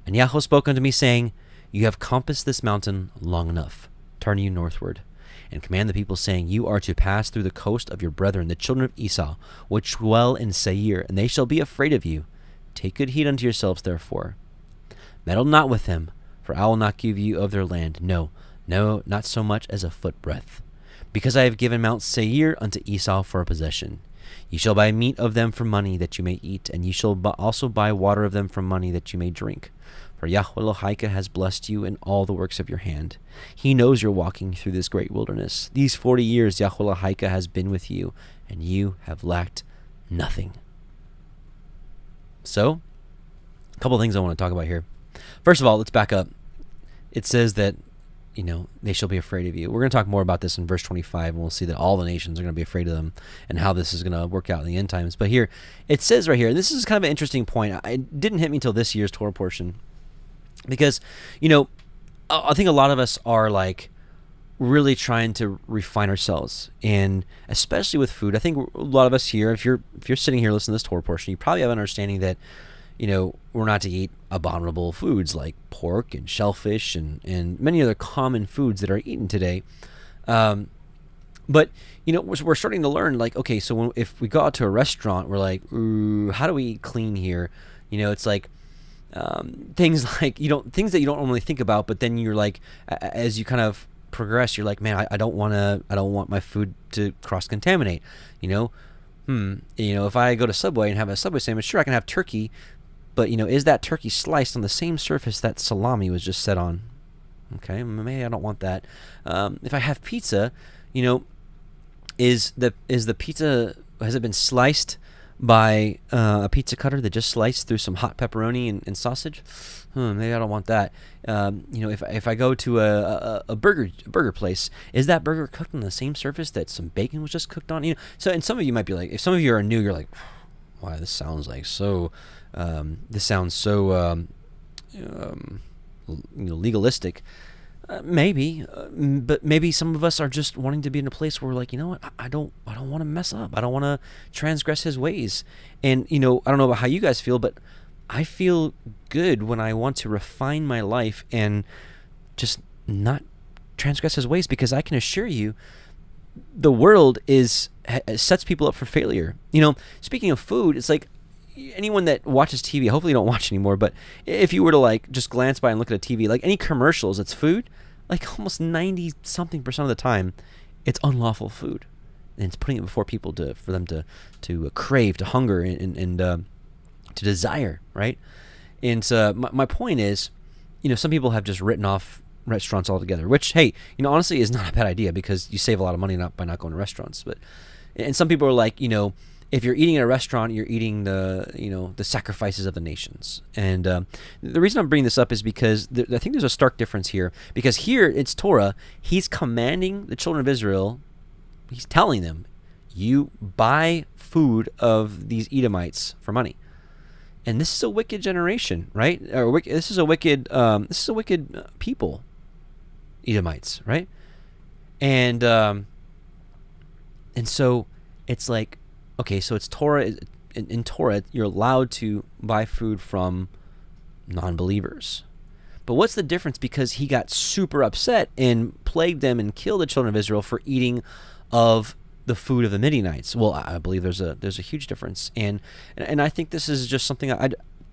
And Yahweh spoke unto me, saying, You have compassed this mountain long enough. Turn you northward, and command the people, saying, You are to pass through the coast of your brethren, the children of Esau, which dwell in Seir, and they shall be afraid of you. Take good heed unto yourselves, therefore. Meddle not with them, for I will not give you of their land, no, not so much as a foot breadth. Because I have given Mount Seir unto Esau for a possession. Ye shall buy meat of them for money, that you may eat, and ye shall also buy water of them for money, that you may drink. For Yahweh Elohika has blessed you in all the works of your hand. He knows you're walking through this great wilderness. These 40 years Yahweh Elohika has been with you, and you have lacked nothing. So, a couple of things I want to talk about here. First of all, let's back up. It says that they shall be afraid of you. We're going to talk more about this in verse 25, and we'll see that all the nations are going to be afraid of them and how this is going to work out in the end times. But here, it says right here, and this is kind of an interesting point. It didn't hit me until this year's Torah portion because, I think a lot of us are like really trying to refine ourselves, and especially with food. I think a lot of us here, if you're sitting here listening to this Torah portion, you probably have an understanding that we're not to eat abominable foods like pork and shellfish and many other common foods that are eaten today. But, we're starting to learn, like, okay, so if we go out to a restaurant, we're like, ooh, how do we eat clean here? It's like things like, things that you don't normally think about, but then you're like, as you kind of progress, you're like, man, I don't want my food to cross-contaminate, if I go to Subway and have a Subway sandwich, sure, I can have turkey, but, is that turkey sliced on the same surface that salami was just set on? Okay, maybe I don't want that. If I have pizza, is the pizza, has it been sliced by a pizza cutter that just sliced through some hot pepperoni and sausage? Maybe I don't want that. If I go to a burger place, is that burger cooked on the same surface that some bacon was just cooked on? So, and some of you might be like, if some of you are new, you're like, wow, this sounds like so. This sounds so legalistic. Maybe, but maybe some of us are just wanting to be in a place where we're like, I don't want to mess up. I don't want to transgress his ways. And I don't know about how you guys feel, but I feel good when I want to refine my life and just not transgress his ways, because I can assure you, the world sets people up for failure. Speaking of food, it's like, anyone that watches TV, hopefully you don't watch anymore, but if you were to like just glance by and look at a TV, like any commercials, it's food, like almost 90-something% of the time, it's unlawful food, and it's putting it before people for them to crave, to hunger, and to desire, right? And my point is, some people have just written off restaurants altogether, which, hey, honestly is not a bad idea, because you save a lot of money by not going to restaurants. And some people are like, if you're eating at a restaurant, you're eating the sacrifices of the nations. And the reason I'm bringing this up is because I think there's a stark difference here. Because here it's Torah. He's commanding the children of Israel. He's telling them, you buy food of these Edomites for money. And this is a wicked generation, right? This is a wicked people, Edomites, right? And so it's like, okay, so it's Torah. In Torah, you're allowed to buy food from non-believers. But what's the difference? Because he got super upset and plagued them and killed the children of Israel for eating of the food of the Midianites. Well, I believe there's a huge difference, and I think this is just something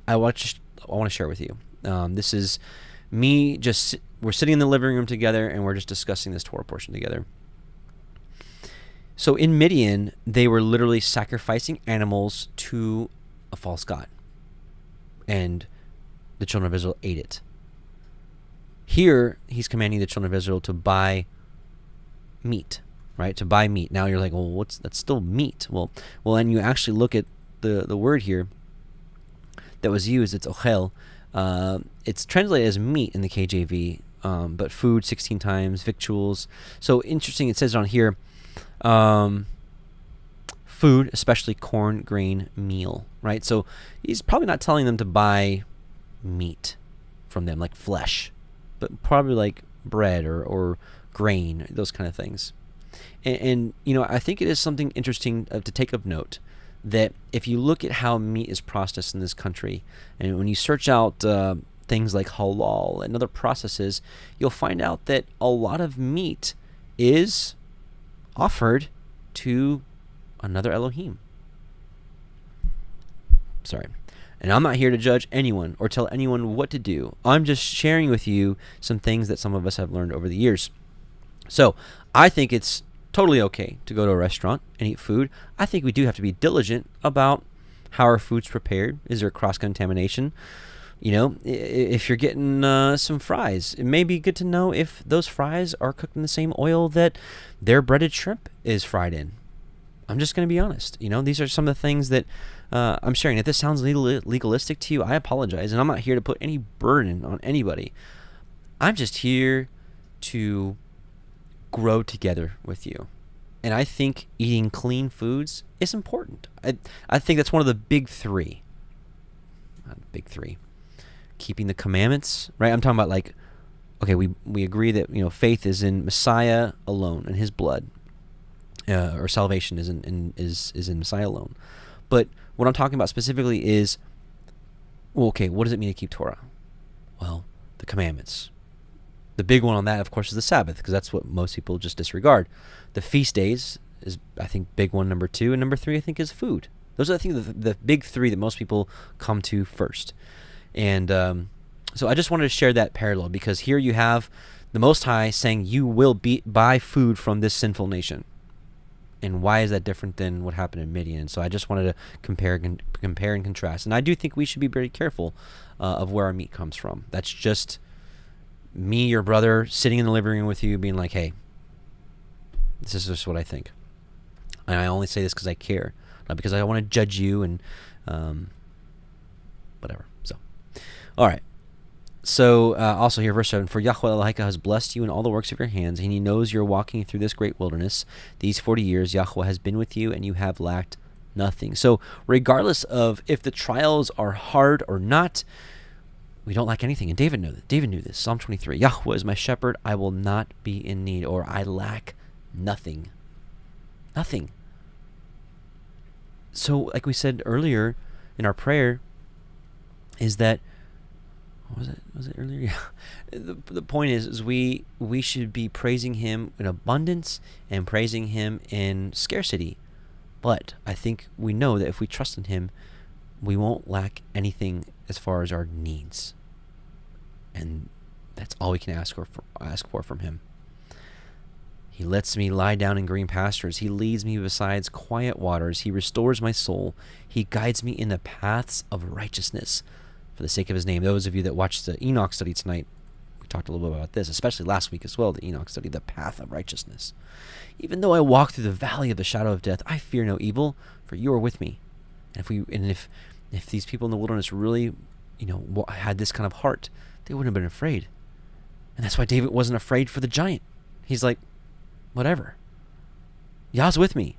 I want I want to share with you. This is me we're sitting in the living room together and we're just discussing this Torah portion together. So in Midian, they were literally sacrificing animals to a false god. And the children of Israel ate it. Here, he's commanding the children of Israel to buy meat, right? To buy meat. Now you're like, well, that's still meat. Well, and you actually look at the word here that was used, it's ochel. It's translated as meat in the KJV, but food 16 times, victuals. So interesting, it says on here, food, especially corn, grain, meal, right? So he's probably not telling them to buy meat from them, like flesh, but probably like bread or grain, those kind of things. And I think it is something interesting to take of note that if you look at how meat is processed in this country, and when you search out things like halal and other processes, you'll find out that a lot of meat is offered to another Elohim. Sorry. And I'm not here to judge anyone or tell anyone what to do. I'm just sharing with you some things that some of us have learned over the years. So I think it's totally okay to go to a restaurant and eat food. I think we do have to be diligent about how our food's prepared. Is there cross-contamination? If you're getting some fries, it may be good to know if those fries are cooked in the same oil that their breaded shrimp is fried in. I'm just going to be honest. These are some of the things that I'm sharing. If this sounds legalistic to you, I apologize. And I'm not here to put any burden on anybody. I'm just here to grow together with you. And I think eating clean foods is important. I think that's one of the big three. Big three. Keeping the commandments, right? I'm talking about like, okay, we agree that faith is in Messiah alone and His blood, or salvation is in Messiah alone. But what I'm talking about specifically is, well, okay, what does it mean to keep Torah? Well, the commandments. The big one on that, of course, is the Sabbath, because that's what most people just disregard. The feast days is, I think, big one, number 2, and number 3, I think, is food. Those are, I think, the big 3 that most people come to first. And so I just wanted to share that parallel, because here you have the Most High saying, you will buy food from this sinful nation. And why is that different than what happened in Midian? So I just wanted to compare and contrast. And I do think we should be very careful of where our meat comes from. That's just me, your brother, sitting in the living room with you, being like, hey, this is just what I think. And I only say this because I care, not because I want to judge you and whatever. So, all right. So also here, verse 7, for Yahweh Eloheka has blessed you in all the works of your hands, and He knows you're walking through this great wilderness. These 40 years Yahweh has been with you, and you have lacked nothing. So regardless of if the trials are hard or not, we don't lack anything. And David knew this. Psalm 23, Yahweh is my shepherd, I will not be in need, or I lack nothing. Nothing. So like we said earlier in our prayer, is that, was it earlier? Yeah. The point is we should be praising Him in abundance and praising Him in scarcity. But I think we know that if we trust in Him, we won't lack anything as far as our needs. And that's all we can ask for from Him. He lets me lie down in green pastures. He leads me beside quiet waters. He restores my soul. He guides me in the paths of righteousness for the sake of His name. Those of you that watched the Enoch study tonight, we talked a little bit about this, especially last week as well, the Enoch study, the path of righteousness. Even though I walk through the valley of the shadow of death, I fear no evil, for you are with me. And if these people in the wilderness really, had this kind of heart, they wouldn't have been afraid. And that's why David wasn't afraid for the giant. He's like, whatever. Yah's with me.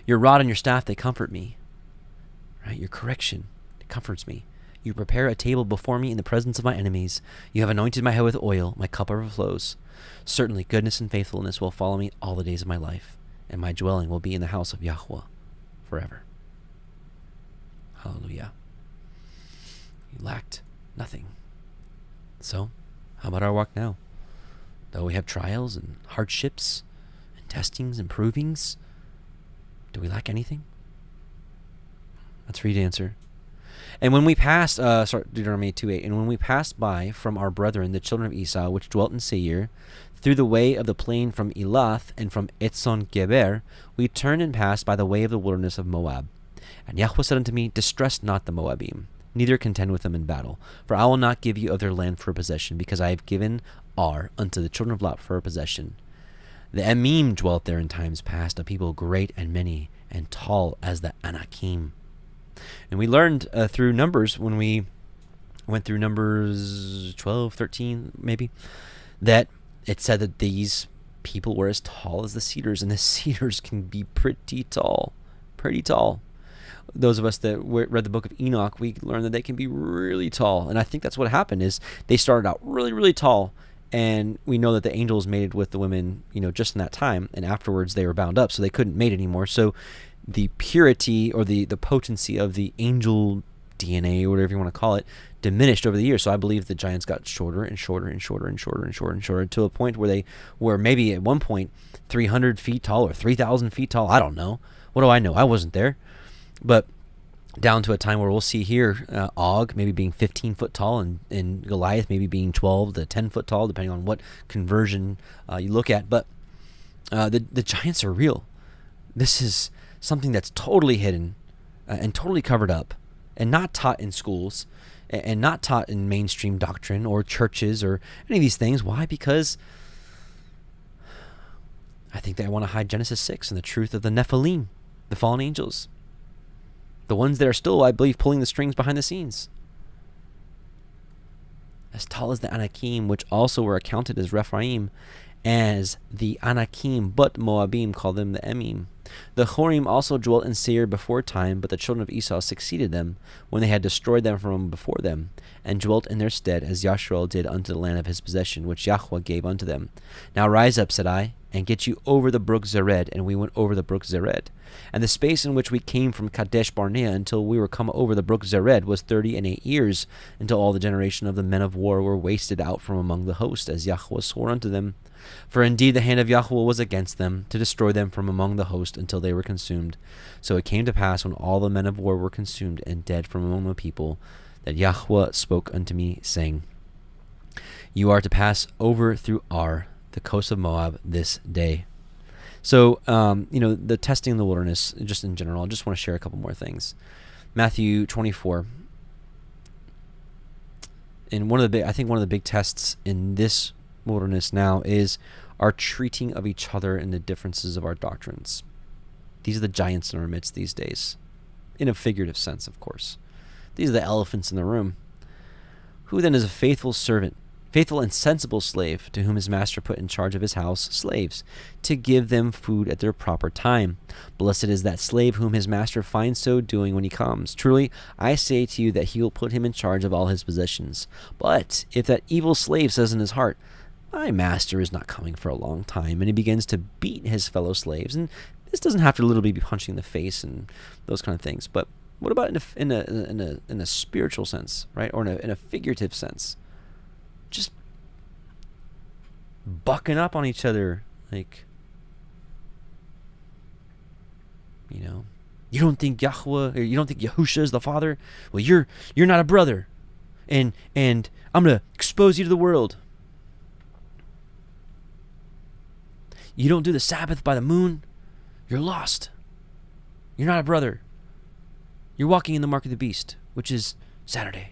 Your rod and your staff, they comfort me. Right? Your correction comforts me. You prepare a table before me in the presence of my enemies. You have anointed my head with oil. My cup overflows. Certainly goodness and faithfulness will follow me all the days of my life, and my dwelling will be in the house of Yahweh forever. Hallelujah. You lacked nothing. So, how about our walk now? Though we have trials and hardships and testings and provings, do we lack anything? That's for you to answer. And when we passed, Deuteronomy 2:8, and when we passed by from our brethren, the children of Esau, which dwelt in Seir, through the way of the plain from Elath and from Etzon Geber, we turned and passed by the way of the wilderness of Moab. And Yahweh said unto me, distress not the Moabim, neither contend with them in battle. For I will not give you of their land for a possession, because I have given Ar unto the children of Lot for a possession. The Emim dwelt there in times past, a people great and many, and tall as the Anakim. And we learned through Numbers, when we went through Numbers 12, 13 maybe, that it said that these people were as tall as the cedars, and the cedars can be pretty tall. Pretty tall. Those of us that read the book of Enoch, we learned that they can be really tall. And I think that's what happened, is they started out really, really tall. And we know that the angels mated with the women, just in that time. And afterwards they were bound up, so they couldn't mate anymore. So the purity or the potency of the angel DNA, or whatever you want to call it, diminished over the years. So I believe the giants got shorter and shorter and shorter and shorter and shorter and shorter, to a point where they were maybe at one point 300 feet tall or 3,000 feet tall. I don't know. What do I know? I wasn't there. But down to a time where we'll see here Og maybe being 15 foot tall, and Goliath maybe being 12 to 10 foot tall, depending on what conversion you look at. But the giants are real. This is something that's totally hidden and totally covered up, and not taught in schools, and not taught in mainstream doctrine or churches or any of these things. Why? Because I think they want to hide Genesis 6 and the truth of the Nephilim, the fallen angels. The ones that are still, I believe, pulling the strings behind the scenes. As tall as the Anakim, which also were accounted as Rephaim, as the Anakim, but Moabim called them the Emim. The Horim also dwelt in Seir before time, but the children of Esau succeeded them, when they had destroyed them from before them, and dwelt in their stead, as Yashrael did unto the land of his possession, which Yahweh gave unto them. Now rise up, said I, and get you over the brook Zered. And we went over the brook Zered. And the space in which we came from Kadesh Barnea until we were come over the brook Zered was 38 years, until all the generation of the men of war were wasted out from among the host, as Yahweh swore unto them. For indeed the hand of Yahweh was against them, to destroy them from among the host until they were consumed. So it came to pass, when all the men of war were consumed and dead from among the people, that Yahweh spoke unto me, saying, You are to pass over through Ar, the coast of Moab, this day. So, the testing in the wilderness, just in general, I just want to share a couple more things. Matthew 24. And one of the big tests in this wilderness now is our treating of each other and the differences of our doctrines. These are the giants in our midst these days, in a figurative sense, of course. These are the elephants in the room. Who then is a faithful servant, faithful and sensible slave, to whom his master put in charge of his house slaves, to give them food at their proper time? Blessed is that slave whom his master finds so doing when he comes. Truly, I say to you that he will put him in charge of all his possessions. But if that evil slave says in his heart, My master is not coming for a long time, and he begins to beat his fellow slaves, and this doesn't have to literally be punching in the face and those kind of things, but what about in a spiritual sense, right? Or in a figurative sense? Just bucking up on each other, like, you don't think Yahweh, or you don't think Yahusha is the Father? Well, you're not a brother, and I'm gonna expose you to the world. You don't do the Sabbath by the moon, you're lost. You're not a brother. You're walking in the mark of the beast, which is Saturday.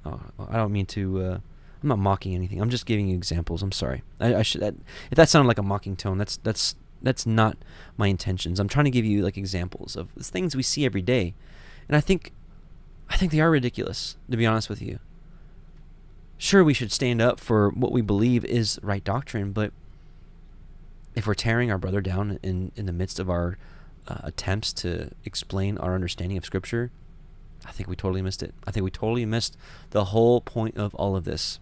Oh, I don't mean to. I'm not mocking anything. I'm just giving you examples. I'm sorry. I should. If that sounded like a mocking tone, that's not my intentions. I'm trying to give you examples of things we see every day, and I think they are ridiculous, to be honest with you. Sure, we should stand up for what we believe is right doctrine, but if we're tearing our brother down in the midst of our attempts to explain our understanding of Scripture, I think we totally missed it. I think we totally missed the whole point of all of this.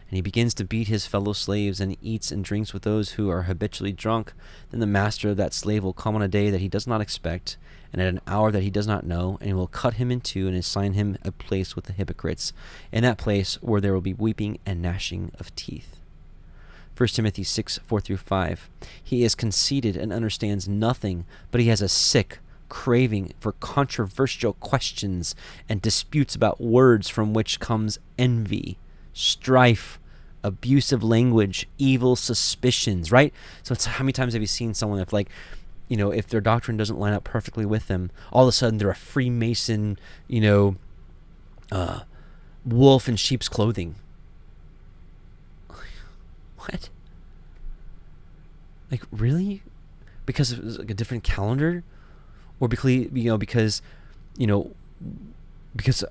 And he begins to beat his fellow slaves, and he eats and drinks with those who are habitually drunk. Then the master of that slave will come on a day that he does not expect, and at an hour that he does not know, and he will cut him in two and assign him a place with the hypocrites, in that place where there will be weeping and gnashing of teeth. 1 Timothy 6:4-5. He is conceited and understands nothing, but he has a sick, craving for controversial questions and disputes about words, from which comes envy, strife, abusive language, evil suspicions, right? So it's, how many times have you seen someone if, like, if their doctrine doesn't line up perfectly with them, all of a sudden they're a Freemason, wolf in sheep's clothing. What? Like, really? Because it was like a different calendar? Or because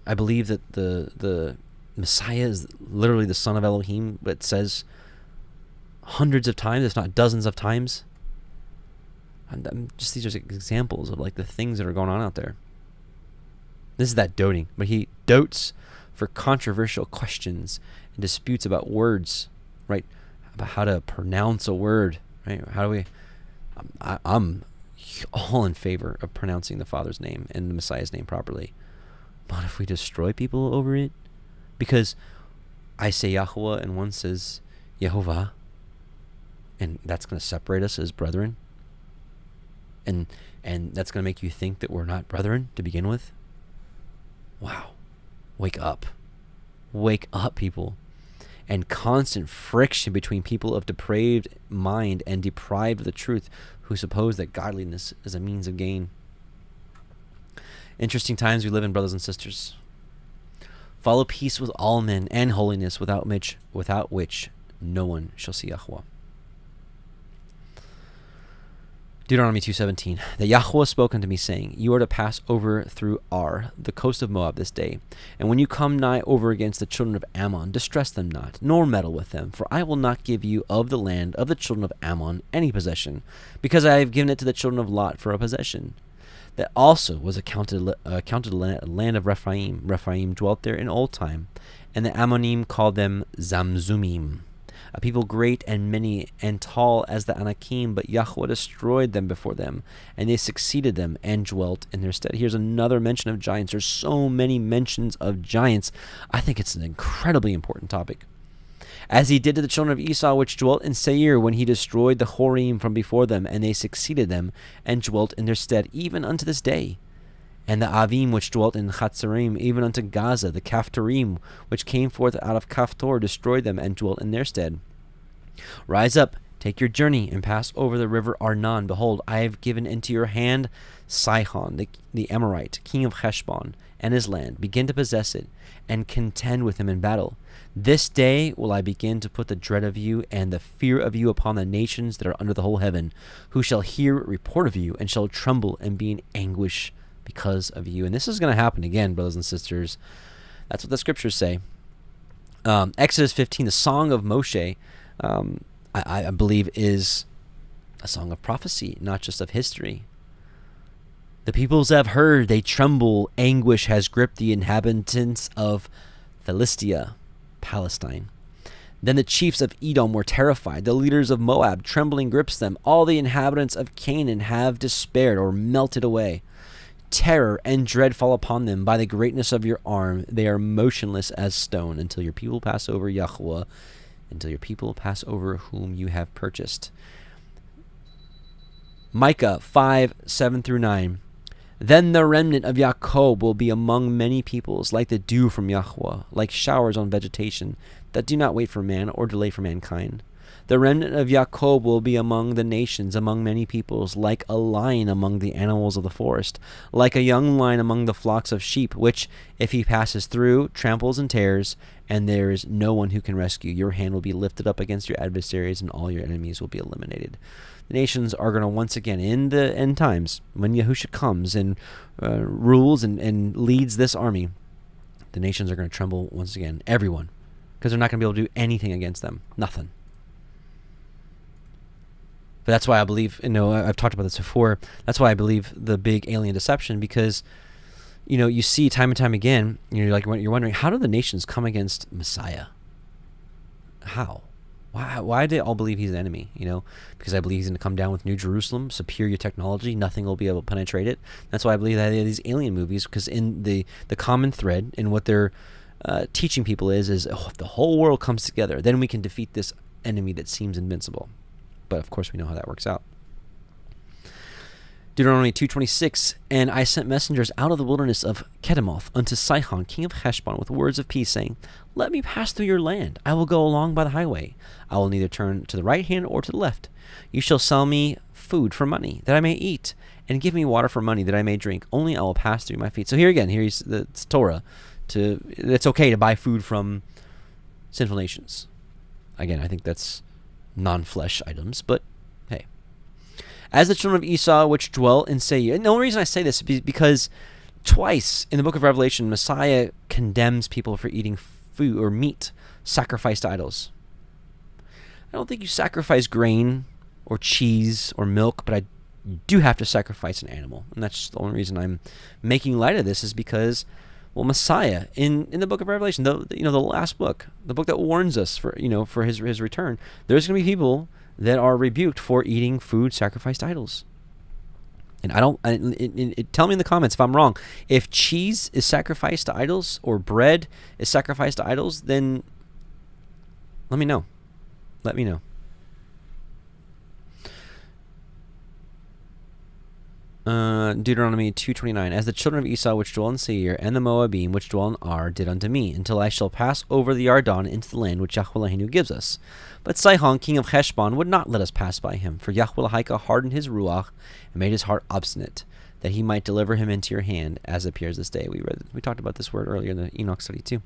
I believe that the Messiah is literally the son of Elohim, but it says hundreds of times, if not dozens of times. These are examples of like the things that are going on out there. This is that doting, but he dotes for controversial questions and disputes about words, right? About how to pronounce a word, right? How do we? I'm all in favor of pronouncing the Father's name and the Messiah's name properly. But if we destroy people over it, because I say Yahweh and one says Yehovah, and that's going to separate us as brethren, and that's going to make you think that we're not brethren to begin with. Wow. Wake up, people. And constant friction between people of depraved mind and deprived of the truth, who suppose that godliness is a means of gain. Interesting times we live in, brothers and sisters. Follow peace with all men and holiness, without which no one shall see Yahweh. Deuteronomy 2:17. That Yahweh spoke unto me, saying, You are to pass over through Ar, the coast of Moab, this day. And when you come nigh over against the children of Ammon, distress them not, nor meddle with them, for I will not give you of the land of the children of Ammon any possession, because I have given it to the children of Lot for a possession. That also was accounted land of Rephaim. Rephaim dwelt there in old time, and the Ammonim called them Zamzumim, a people great and many and tall as the Anakim, but Yahweh destroyed them before them, and they succeeded them and dwelt in their stead. Here's another mention of giants. There's so many mentions of giants. I think it's an incredibly important topic. As he did to the children of Esau, which dwelt in Seir, when he destroyed the Horim from before them, and they succeeded them and dwelt in their stead, even unto this day. And the Avim, which dwelt in Chatzarim, even unto Gaza, the Caphtorim, which came forth out of Caphtor, destroyed them and dwelt in their stead. Rise up, take your journey, and pass over the river Arnon. Behold, I have given into your hand Sihon, the Amorite, king of Heshbon, and his land. Begin to possess it, and contend with him in battle. This day will I begin to put the dread of you and the fear of you upon the nations that are under the whole heaven, who shall hear report of you, and shall tremble and be in anguish because of you. And this is going to happen again, brothers and sisters. That's what the scriptures say. Exodus 15, the song of Moshe, I believe is a song of prophecy, not just of history. The peoples have heard, they tremble, anguish has gripped the inhabitants of Philistia, Palestine. Then the chiefs of Edom were terrified, the leaders of Moab, trembling grips them. All the inhabitants of Canaan have despaired or melted away. Terror and dread fall upon them. By the greatness of your arm, they are motionless as stone, until your people pass over Yahweh, until your people pass over whom you have purchased. Micah 5:7-9. Then the remnant of Yaakov will be among many peoples, like the dew from Yahweh, like showers on vegetation, that do not wait for man or delay for mankind. The remnant of Yaakov will be among the nations, among many peoples, like a lion among the animals of the forest, like a young lion among the flocks of sheep, which, if he passes through, tramples and tears, and there is no one who can rescue. Your hand will be lifted up against your adversaries, and all your enemies will be eliminated. The nations are going to once again, in the end times, when Yahusha comes and rules and leads this army, the nations are going to tremble once again, everyone, because they're not going to be able to do anything against them. Nothing. But that's why I believe, I've talked about this before, that's why I believe the big alien deception, because, you see time and time again, you're wondering, how do the nations come against Messiah? How? Why do they all believe he's an enemy? Because I believe he's going to come down with New Jerusalem, superior technology, nothing will be able to penetrate it. That's why I believe that these alien movies, because in the common thread in what they're teaching people is if the whole world comes together, then we can defeat this enemy that seems invincible. But of course we know how that works out. Deuteronomy 2:26, and I sent messengers out of the wilderness of Kedemoth unto Sihon, king of Heshbon, with words of peace, saying, Let me pass through your land. I will go along by the highway. I will neither turn to the right hand or to the left. You shall sell me food for money, that I may eat, and give me water for money, that I may drink. Only I will pass through my feet. So here again, here's the Torah. It's okay to buy food from sinful nations. Again, I think that's non-flesh items, but hey. As the children of Esau which dwell in Seir. And the only reason I say this is because twice in the book of Revelation, Messiah condemns people for eating food or meat sacrificed to idols. I don't think you sacrifice grain or cheese or milk, but I do have to sacrifice an animal. And that's the only reason I'm making light of this, is because, well, Messiah in the book of Revelation, the last book, the book that warns us for his return, there's going to be people that are rebuked for eating food sacrificed to idols. And tell me in the comments if I'm wrong. If cheese is sacrificed to idols or bread is sacrificed to idols, then let me know. Let me know. Deuteronomy 2:29. As the children of Esau which dwell in Seir, and the Moabim which dwell in Ar, did unto me, until I shall pass over the Yarden into the land which Yahweh Eloheinu gives us. But Sihon, king of Heshbon, would not let us pass by him, for Yahweh Elohika hardened his ruach and made his heart obstinate, that he might deliver him into your hand, as appears this day. We talked about this word earlier in the Enoch study too.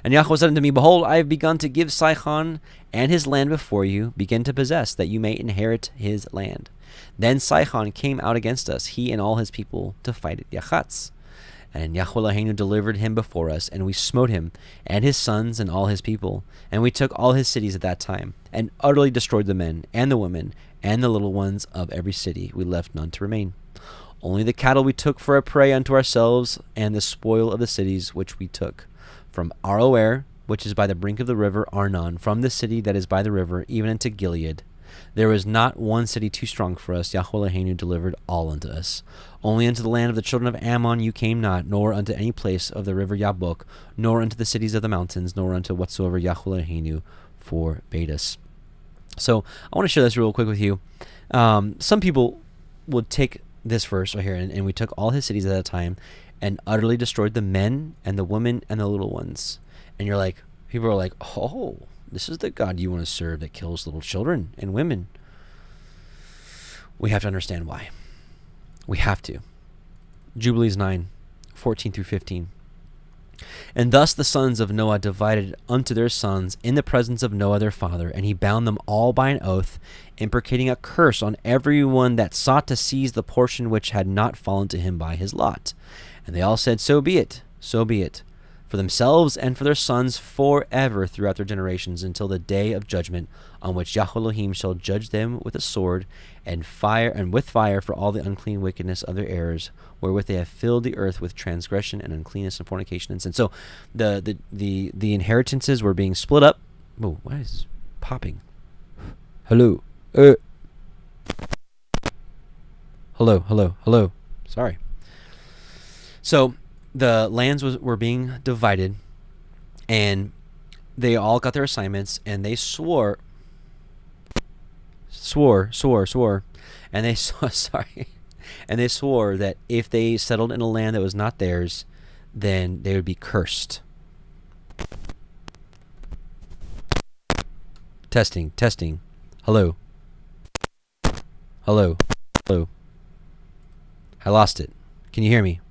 And Yahweh said unto me, Behold, I have begun to give Sihon and his land before you, begin to possess, that you may inherit his land. Then Sihon came out against us, he and all his people, to fight at Yachatz. And Yahweh Eloheinu delivered him before us, and we smote him, and his sons, and all his people. And we took all his cities at that time, and utterly destroyed the men, and the women, and the little ones of every city. We left none to remain. Only the cattle we took for a prey unto ourselves, and the spoil of the cities which we took. From Aroer, which is by the brink of the river Arnon, from the city that is by the river, even unto Gilead. There was not one city too strong for us. Yahweh Eloheinu delivered all unto us. Only unto the land of the children of Ammon you came not, nor unto any place of the river Yabok, nor unto the cities of the mountains, nor unto whatsoever Yahweh Eloheinu forbade us. So I want to share this real quick with you. Some people would take this verse right here, and we took all his cities at that time, and utterly destroyed the men and the women and the little ones. And you're like, people are like, oh, this is the God you want to serve that kills little children and women. We have to understand why. We have to. Jubilees 9:14 through 15. And thus the sons of Noah divided unto their sons in the presence of Noah their father, and he bound them all by an oath, imprecating a curse on every one that sought to seize the portion which had not fallen to him by his lot. And they all said, So be it, so be it, for themselves and for their sons forever throughout their generations, until the day of judgment, on which Yahweh Elohim shall judge them with a sword and fire, and with fire, for all the unclean wickedness of their errors, wherewith they have filled the earth with transgression and uncleanness and fornication and sin. So the inheritances were being split up. Oh, what is popping? Hello. Hello. Sorry. So the lands were being divided, and they all got their assignments, and they swore, and they and they swore that if they settled in a land that was not theirs, then they would be cursed. Testing. Hello. I lost it. Can you hear me?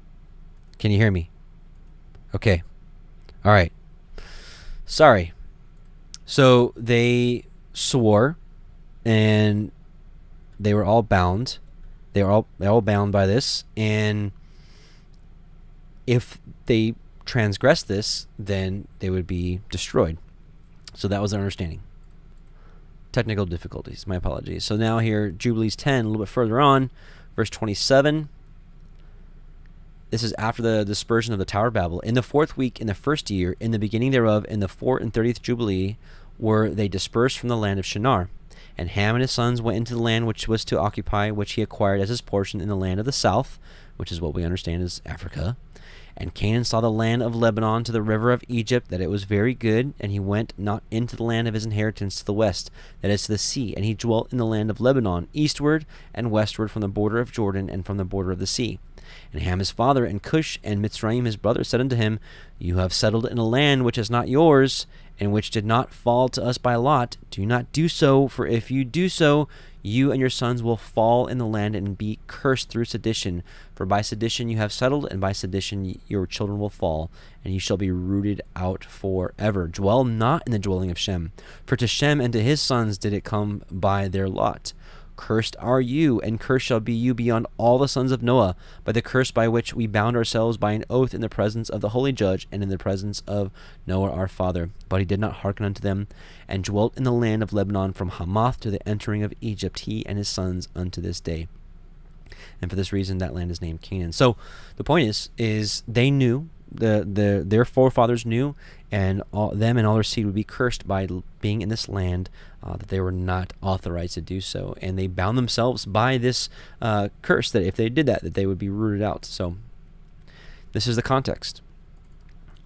Okay. All right. Sorry. So they swore, and they were all bound. They're all bound by this, and if they transgressed this, then they would be destroyed. So that was their understanding. Technical difficulties. My apologies. So now here, Jubilees 10, a little bit further on, verse 27. This is after the dispersion of the Tower of Babel. In the 4th week, in the 1st year, in the beginning thereof, in the 34th Jubilee, were they dispersed from the land of Shinar. And Ham and his sons went into the land which was to occupy, which he acquired as his portion in the land of the south, which is what we understand as Africa. And Canaan saw the land of Lebanon to the river of Egypt, that it was very good, and he went not into the land of his inheritance to the west, that is to the sea, and he dwelt in the land of Lebanon, eastward and westward from the border of Jordan and from the border of the sea. And Ham his father, and Cush and Mitzrayim his brother, said unto him, You have settled in a land which is not yours, and which did not fall to us by lot. Do not do so, for if you do so, you and your sons will fall in the land and be cursed through sedition. For by sedition you have settled, and by sedition your children will fall, and you shall be rooted out forever. Dwell not in the dwelling of Shem, for to Shem and to his sons did it come by their lot. Cursed are you, and cursed shall be you beyond all the sons of Noah, by the curse by which we bound ourselves by an oath in the presence of the holy judge, and in the presence of Noah our father. But he did not hearken unto them, and dwelt in the land of Lebanon from Hamath to the entering of Egypt, he and his sons unto this day. And for this reason that land is named Canaan. So the point is they knew, their forefathers knew, and them and all their seed would be cursed by being in this land that they were not authorized to do so, and they bound themselves by this curse that if they did that they would be rooted out. So this is the context.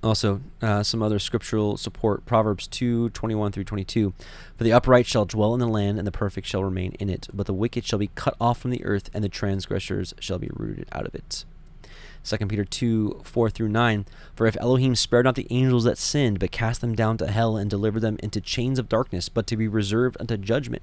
Also, some other scriptural support. Proverbs 2:21 through 22. For the upright shall dwell in the land, and the perfect shall remain in it. But the wicked shall be cut off from the earth, and the transgressors shall be rooted out of it. 2 Peter 2:4 through 9. For if Elohim spared not the angels that sinned, but cast them down to hell, and delivered them into chains of darkness, but to be reserved unto judgment,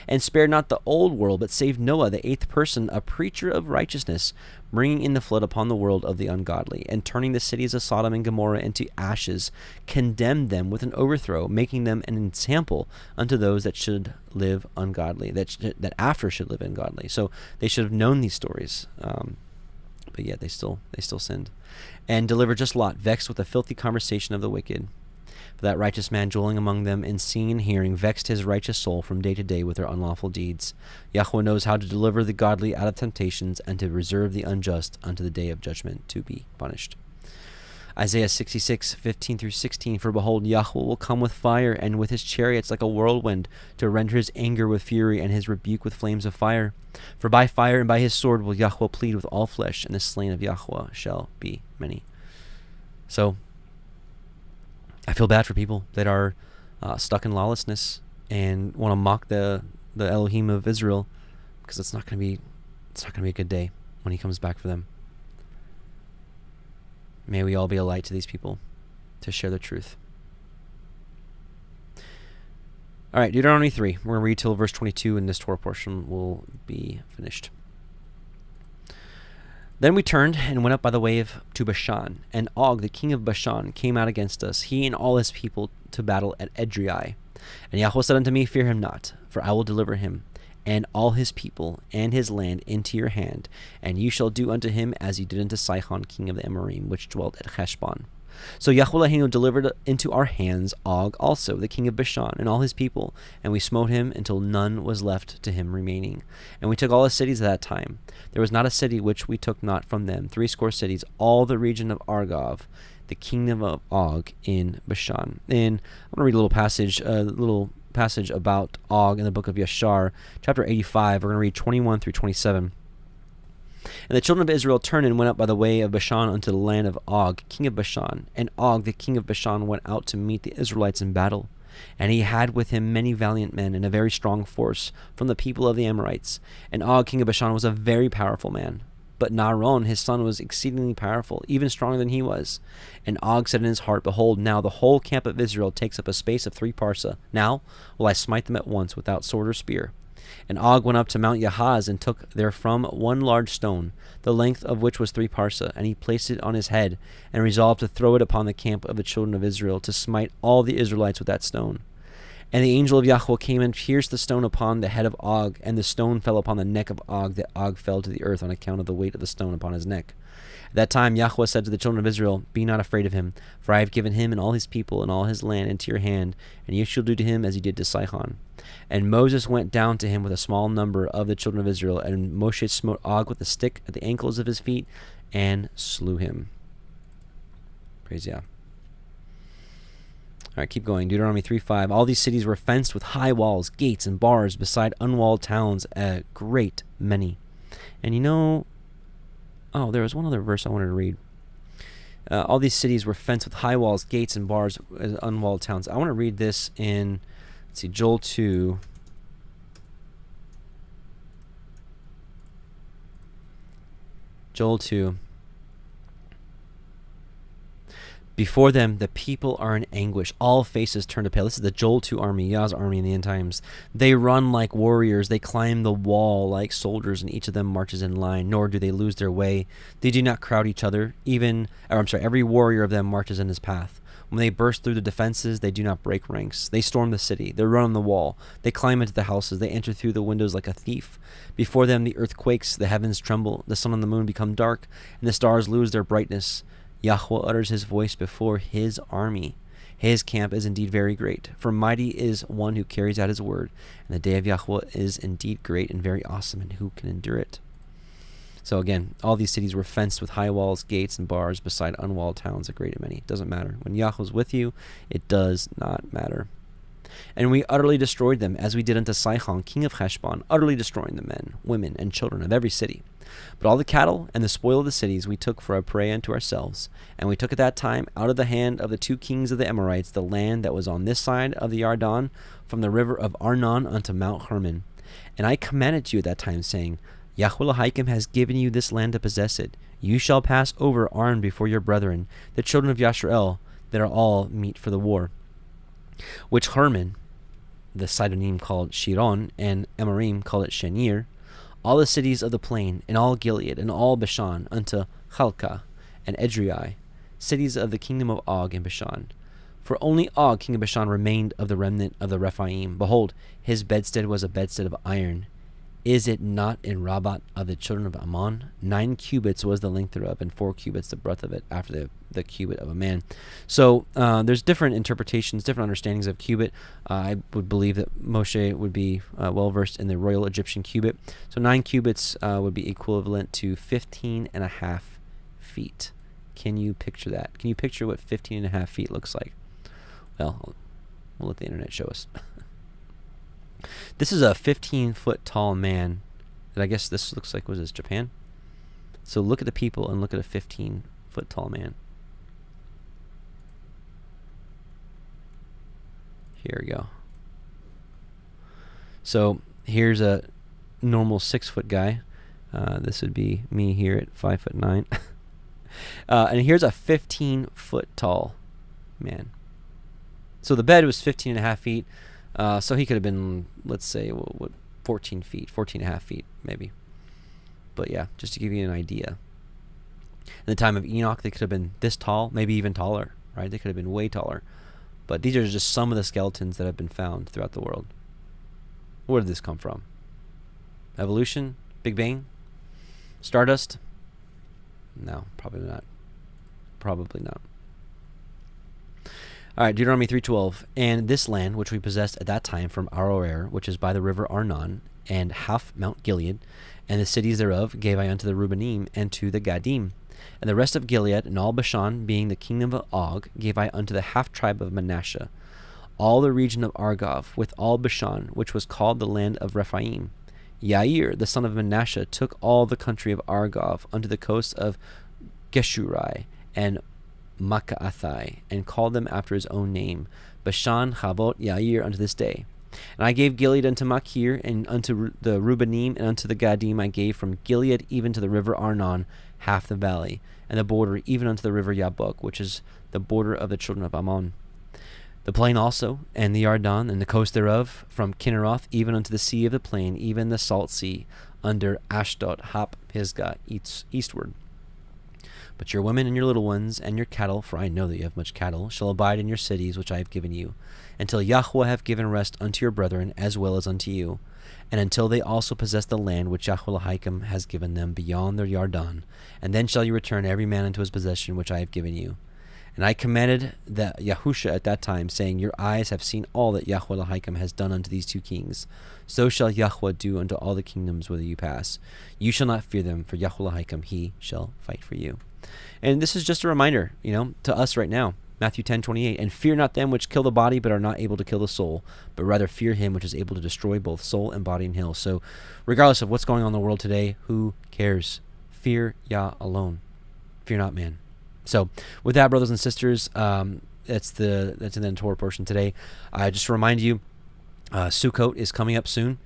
and spared not the old world, but saved Noah, the eighth person, a preacher of righteousness, bringing in the flood upon the world of the ungodly, and turning the cities of Sodom and Gomorrah into ashes, condemned them with an overthrow, making them an example unto those that should live ungodly, that after should live ungodly. So they should have known these stories. But yet they still sinned. And delivered just Lot, vexed with the filthy conversation of the wicked. For that righteous man dwelling among them in seeing and hearing vexed his righteous soul from day to day with their unlawful deeds. Yahweh knows how to deliver the godly out of temptations, and to reserve the unjust unto the day of judgment to be punished. Isaiah 66:15 through 16. For behold, Yahweh will come with fire, and with his chariots like a whirlwind, to render his anger with fury, and his rebuke with flames of fire. For by fire and by his sword will Yahweh plead with all flesh, and the slain of Yahweh shall be many. So, I feel bad for people that are stuck in lawlessness and want to mock the Elohim of Israel, because it's not going to be a good day when he comes back for them. May we all be a light to these people to share the truth. All right, Deuteronomy 3. We're going to read till verse 22, and this Torah portion will be finished. Then we turned and went up by the way to Bashan, and Og, the king of Bashan, came out against us, he and all his people, to battle at Edrei. And Yahweh said unto me, Fear him not, for I will deliver him, and all his people, and his land into your hand, and you shall do unto him as you did unto Sihon, king of the Amorim, which dwelt at Heshbon. So Yahweh Elohim delivered into our hands Og also, the king of Bashan, and all his people, and we smote him until none was left to him remaining. And we took all his cities at that time. There was not a city which we took not from them, 80 cities, all the region of Argob, the kingdom of Og in Bashan. And I'm going to read a little passage about Og in the book of Yashar, chapter 85. We're going to read 21 through 27. And the children of Israel turned and went up by the way of Bashan unto the land of Og, king of Bashan. And Og, the king of Bashan, went out to meet the Israelites in battle. And he had with him many valiant men, and a very strong force from the people of the Amorites. And Og, king of Bashan, was a very powerful man. But Naaron, his son, was exceedingly powerful, even stronger than he was. And Og said in his heart, Behold, now the whole camp of Israel takes up a space of 3 parsa. Now will I smite them at once without sword or spear. And Og went up to Mount Yahaz, and took therefrom one large stone, the length of which was 3 parsa, and he placed it on his head, and resolved to throw it upon the camp of the children of Israel, to smite all the Israelites with that stone. And the angel of Yahweh came and pierced the stone upon the head of Og, and the stone fell upon the neck of Og, that Og fell to the earth on account of the weight of the stone upon his neck. At that time Yahweh said to the children of Israel, Be not afraid of him, for I have given him and all his people and all his land into your hand, and you shall do to him as you did to Sihon. And Moses went down to him with a small number of the children of Israel, and Moshe smote Og with a stick at the ankles of his feet, and slew him. Praise Yah. All right, keep going. Deuteronomy 3:5. All these cities were fenced with high walls, gates, and bars, beside unwalled towns, a great many. And there was one other verse I wanted to read. All these cities were fenced with high walls, gates, and bars, as unwalled towns. I want to read this in, let's see, Joel 2. Joel 2. Before them, the people are in anguish. All faces turn to pale. This is the Joel 2 army, Yah's army in the end times. They run like warriors. They climb the wall like soldiers, and each of them marches in line, nor do they lose their way. They do not crowd each other. Every warrior of them marches in his path. When they burst through the defenses, they do not break ranks. They storm the city. They run on the wall. They climb into the houses. They enter through the windows like a thief. Before them, the earth quakes. The heavens tremble. The sun and the moon become dark, and the stars lose their brightness. Yahweh utters his voice before his army. His camp is indeed very great, for mighty is one who carries out his word, and the day of Yahweh is indeed great and very awesome, and who can endure it? So again, all these cities were fenced with high walls, gates, and bars beside unwalled towns, a great and many. It doesn't matter. When Yahweh is with you, it does not matter. And we utterly destroyed them, as we did unto Sihon, king of Heshbon, utterly destroying the men, women, and children of every city. But all the cattle and the spoil of the cities we took for a prey unto ourselves. And we took at that time out of the hand of the 2 kings of the Amorites the land that was on this side of the Yarden, from the river of Arnon unto Mount Hermon. And I commanded you at that time, saying, Yahweh Elohim has given you this land to possess it. You shall pass over armed before your brethren, the children of Yasharel, that are all meet for the war. Which Hermon, the Sidonim called Shiron, and Amorim called it Shenir, all the cities of the plain, and all Gilead, and all Bashan, unto Chalcah and Edrei, cities of the kingdom of Og and Bashan. For only Og, king of Bashan, remained of the remnant of the Rephaim. Behold, his bedstead was a bedstead of iron. Is it not in Rabbah of the children of Ammon? 9 cubits was the length thereof, and 4 cubits the breadth of it, after the cubit of a man. So there's different interpretations, different understandings of cubit. I would believe that Moshe would be well-versed in the royal Egyptian cubit. So 9 cubits would be equivalent to 15 and a half feet. Can you picture that? Can you picture what 15 and a half feet looks like? Well, we'll let the internet show us. This is a 15-foot tall man. And I guess this looks like, was this Japan? So look at the people and look at a 15-foot tall man. Here we go. So here's a normal 6-foot guy. This would be me here at 5'9". And here's a 15-foot tall man. So the bed was 15 and a half feet. So he could have been, let's say, 14 feet, 14 and a half feet, maybe. But yeah, just to give you an idea. In the time of Enoch, they could have been this tall, maybe even taller, right? They could have been way taller. But these are just some of the skeletons that have been found throughout the world. Where did this come from? Evolution? Big Bang? Stardust? No, probably not. Probably not. All right, Deuteronomy 3:12. And this land, which we possessed at that time from Aroer, which is by the river Arnon, and half Mount Gilead, and the cities thereof, gave I unto the Reubenim and to the Gadim. And the rest of Gilead and all Bashan, being the kingdom of Og, gave I unto the half-tribe of Manasseh. All the region of Argob, with all Bashan, which was called the land of Rephaim. Yair, the son of Manasseh, took all the country of Argob unto the coast of Geshurai and Makaathai, and called them after his own name, Bashan, Chavot, Yair, unto this day. And I gave Gilead unto Machir, and unto the Reubenim, and unto the Gadim I gave from Gilead even to the river Arnon, half the valley, and the border even unto the river Yabok, which is the border of the children of Ammon. The plain also, and the Yarden, and the coast thereof, from Kinneroth even unto the sea of the plain, even the salt sea, under Ashdod, Hap, Pisgah, eastward. But your women and your little ones, and your cattle, for I know that you have much cattle, shall abide in your cities which I have given you, until Yahweh have given rest unto your brethren as well as unto you, and until they also possess the land which Yahweh Elohim has given them beyond the Yarden, and then shall you return every man unto his possession which I have given you. And I commanded that Yahusha at that time, saying, Your eyes have seen all that Yahweh Elohim has done unto these 2 kings. So shall Yahweh do unto all the kingdoms whither you pass. You shall not fear them, for Yahweh Elohim, he shall fight for you. And this is just a reminder, to us right now. Matthew 10:28. And fear not them which kill the body, but are not able to kill the soul, but rather fear him which is able to destroy both soul and body in hell. So regardless of what's going on in the world today, who cares? Fear Yah alone. Fear not man. So with that, brothers and sisters, that's in the Torah portion today. Just to remind you, Sukkot is coming up soon.